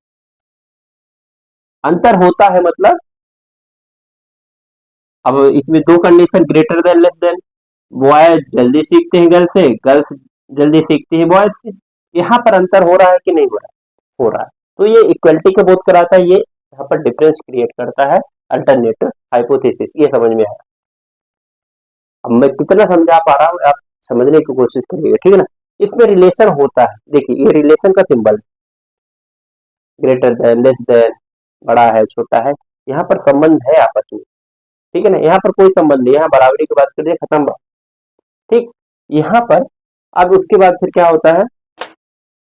अंतर होता है मतलब अब इसमें दो condition, greater than less than. Boys जल्दी सीखते हैं गर्ल से, गर्ल्स जल्दी सीखती है बॉयज से। यहाँ पर अंतर हो रहा है कि नहीं हो रहा है? हो रहा है। तो ये इक्वलिटी का बोध कराता है, ये यहाँ पर डिफरेंस क्रिएट करता है अल्टरनेटिव हाइपोथेसिस। ये समझ में आया? अब मैं कितना समझा पा रहा हूँ आप समझने की कोशिश करिएगा, ठीक है ना। इसमें रिलेशन होता है, देखिए ये रिलेशन का symbol, greater than, less than, बड़ा है छोटा है, यहाँ पर संबंध है आपस में, ठीक है ना। यहाँ पर कोई संबंध नहीं, यहाँ बराबरी की बात कर दिया, खत्म बात। ठीक, यहाँ पर अब उसके बाद फिर क्या होता है,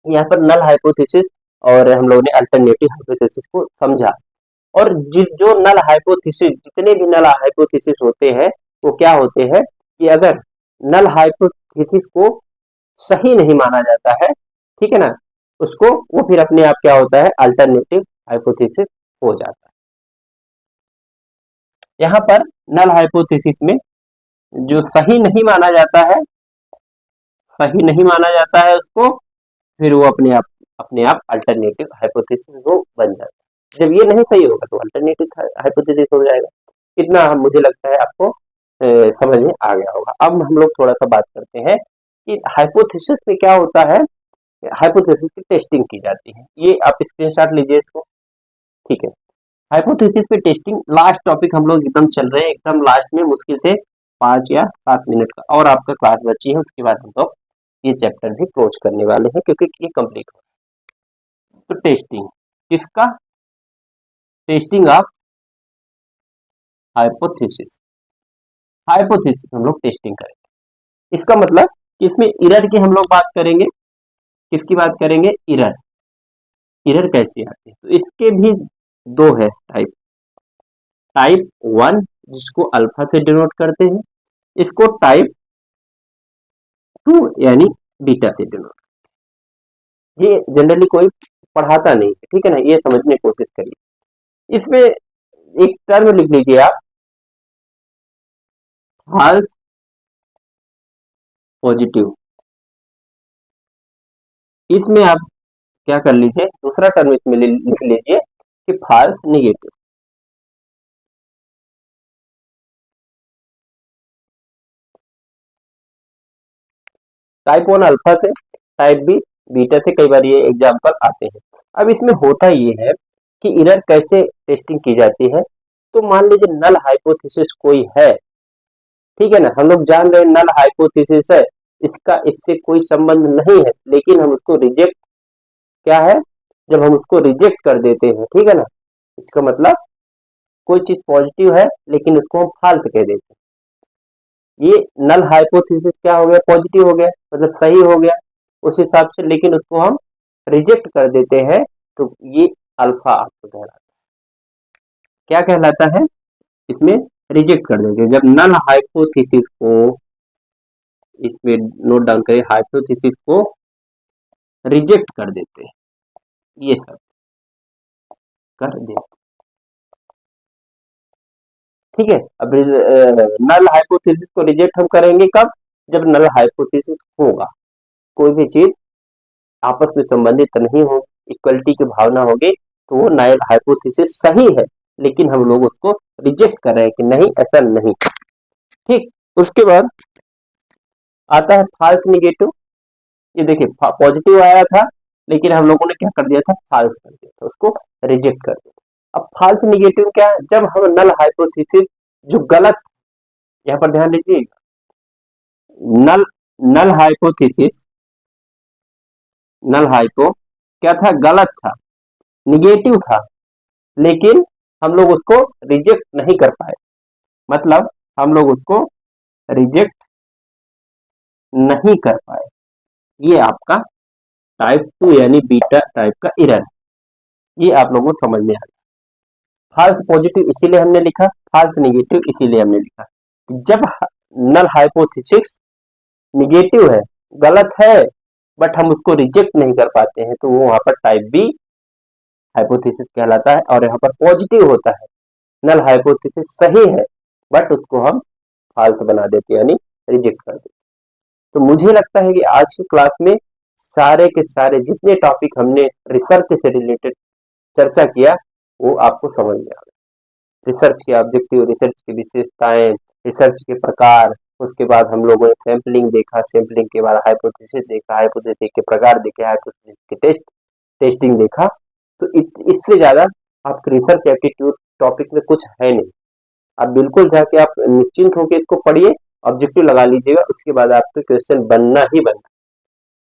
यहाँ पर नल हाइपोथेसिस और हम लोगों ने अल्टरनेटिव हाइपोथेसिस को समझा। और जो नल हाइपोथेसिस, जितने भी नल हाइपोथेसिस होते हैं वो क्या होते हैं कि अगर नल हाइपोथेसिस को सही नहीं माना जाता है, ठीक है ना, उसको वो फिर अपने आप क्या होता है, अल्टरनेटिव हाइपोथेसिस हो जाता है। यहाँ पर नल हाइपोथेसिस में जो सही नहीं माना जाता है, सही नहीं माना जाता है उसको, फिर वो अपने आप अल्टरनेटिव हाइपोथेसिस वो बन जाता है। जब ये नहीं सही होगा तो अल्टरनेटिव हाइपोथेसिस हो जाएगा। इतना हम, मुझे लगता है आपको समझ में आ गया होगा। अब हम लोग थोड़ा सा बात करते हैं कि हाइपोथेसिस में क्या होता है। हाइपोथेसिस की टेस्टिंग की जाती है, ये आप स्क्रीनशॉट लीजिए इसको, ठीक है। हाइपोथेसिस पे टेस्टिंग लास्ट टॉपिक हम लोग एकदम चल रहे हैं, एकदम लास्ट में, मुश्किल से 5 या 7 मिनट का और आपका क्लास बची है, उसके बाद हम लोग ये चैप्टर भी क्लोज करने वाले हैं क्योंकि ये कंप्लीट हो। तो टेस्टिंग किसका? Testing of hypothesis. हाइपोथेसिस हम लोग टेस्टिंग करेंगे। इसका मतलब कि इसमें एरर की हम लोग बात करेंगे। किसकी बात करेंगे? एरर। एरर कैसे आती है, तो इसके भी दो है टाइप। टाइप 1 जिसको अल्फा से डिनोट करते हैं, इसको टाइप 2 यानी बीटा से डिनोट। ये जनरली कोई पढ़ाता नहीं है, ठीक है ना, ये समझने की कोशिश करिए। इसमें एक टर्म लिख लीजिए आप, फॉल्स पॉजिटिव। इसमें आप क्या कर लीजिए, दूसरा टर्म इसमें लिख लीजिए कि फॉल्स नेगेटिव। टाइप 1 अल्फा से, टाइप बी बीटा से, कई बार ये एग्जाम्पल आते हैं। अब इसमें होता ये है कि एरर कैसे टेस्टिंग की जाती है। तो मान लीजिए नल हाइपोथेसिस कोई है, ठीक है ना, हम लोग जान रहे हैं नल हाइपोथेसिस है, इसका इससे कोई संबंध नहीं है, लेकिन हम उसको रिजेक्ट, क्या है, जब हम उसको रिजेक्ट कर देते हैं, ठीक है ना, इसका मतलब कोई चीज पॉजिटिव है लेकिन उसको हम फाल्स कह देते हैं, ये नल हाइपोथेसिस क्या हो गया, पॉजिटिव हो गया, मतलब सही हो गया उस हिसाब से, लेकिन उसको हम रिजेक्ट कर देते हैं, तो ये अल्फा आपको कहलाता है। क्या कहलाता है? इसमें रिजेक्ट कर देंगे जब नल हाइपोथेसिस को, इसमें नोट डाउन करें, हाइपोथेसिस को रिजेक्ट कर देते हैं, ये सब कर देते, ठीक है। अब नल हाइपोथेसिस को रिजेक्ट हम करेंगे कब? जब नल हाइपोथेसिस होगा, कोई भी चीज आपस में संबंधित नहीं हो, इक्वलिटी की भावना होगी, तो वो नल हाइपोथेसिस सही है, लेकिन हम लोग उसको रिजेक्ट कर रहे हैं कि नहीं, ऐसा नहीं, ठीक। उसके बाद आता है फॉल्स निगेटिव। ये देखिए पॉजिटिव आया था, लेकिन हम लोगों ने क्या कर दिया था, फॉल्स कर दिया था, उसको रिजेक्ट कर दिया। अब फॉल्स निगेटिव क्या है? जब हम नल हाइपोथेसिस जो गलत, यहाँ पर ध्यान दीजिए, नल नल हाइपोथेसिस, नल हाइपो क्या था, गलत था, निगेटिव था, लेकिन हम लोग उसको रिजेक्ट नहीं कर पाए, मतलब हम लोग उसको रिजेक्ट नहीं कर पाए, ये आपका टाइप 2 यानी बीटा टाइप का एरर। ये आप लोगों को समझ में आ गया। फॉल्स पॉजिटिव इसीलिए हमने लिखा, फॉल्स नेगेटिव इसीलिए हमने लिखा। जब नल हाइपोथेसिस निगेटिव है, गलत है, बट हम उसको रिजेक्ट नहीं कर पाते हैं, तो वो वहां पर टाइप बी हाइपोथेसिस कहलाता है। और यहाँ पर पॉजिटिव होता है, नल हाइपोथेसिस सही है, बट उसको हम फाल्स बना देते हैं, यानी रिजेक्ट कर देते हैं। तो मुझे लगता है कि आज की क्लास में सारे के सारे जितने टॉपिक हमने रिसर्च से रिलेटेड चर्चा किया वो आपको समझ में आ गया। रिसर्च के ऑब्जेक्टिव, रिसर्च की विशेषताएं, रिसर्च के प्रकार, उसके बाद हम लोगों ने सैंपलिंग देखा, सैंपलिंग के बाद हाइपोथेसिस देखा, हाइपोथेसिस के प्रकार देखे, हाइपोथेसिस के टेस्टिंग देखा। तो इससे ज्यादा आपके रिसर्च एप्टीट्यूड टॉपिक में कुछ है नहीं। आप बिल्कुल जाके आप निश्चिंत होकर इसको पढ़िए, ऑब्जेक्टिव लगा लीजिएगा, उसके बाद आपके क्वेश्चन बनना ही बनना,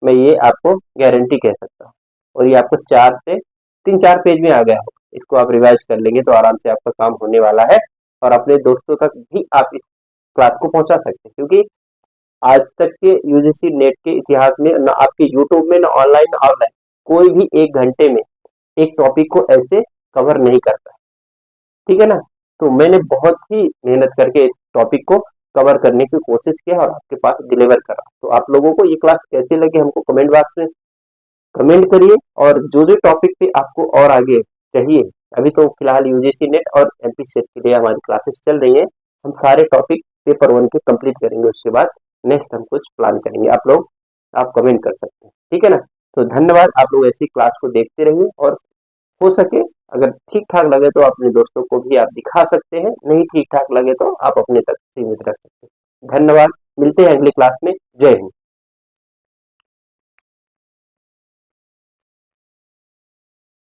मैं ये आपको गारंटी कह सकता हूँ। और ये आपको 3-4 पेज में आ गया होगा, इसको आप रिवाइज कर लेंगे तो आराम से आपका काम होने वाला है। और अपने दोस्तों तक भी आप इस क्लास को पहुंचा सकते हैं, क्योंकि आज तक के यूजीसी नेट के इतिहास में न आपके यूट्यूब में, न ऑनलाइन न ऑफलाइन, कोई भी 1 घंटे में एक टॉपिक को ऐसे कवर नहीं करता है, ठीक है ना। तो मैंने बहुत ही मेहनत करके इस टॉपिक को कवर करने की कोशिश किया और आपके पास डिलीवर करा। तो आप लोगों को ये क्लास कैसी लगी हमको कमेंट बॉक्स में कमेंट करिए। और जो जो टॉपिक पे आपको और आगे चाहिए, अभी तो फिलहाल यूजीसी नेट और एमपी सेट के लिए हमारी क्लासेस चल रही हैं, हम सारे टॉपिक पेपर 1 के कंप्लीट करेंगे, उसके बाद नेक्स्ट हम कुछ प्लान करेंगे। आप कमेंट कर सकते हैं, ठीक है ना। तो धन्यवाद, आप लोग ऐसी क्लास को देखते रहिए, और हो सके अगर ठीक ठाक लगे तो अपने दोस्तों को भी आप दिखा सकते हैं, नहीं ठीक ठाक लगे तो आप अपने तक सीमित रख सकते हैं। धन्यवाद, मिलते हैं अगली क्लास में। जय हिंद।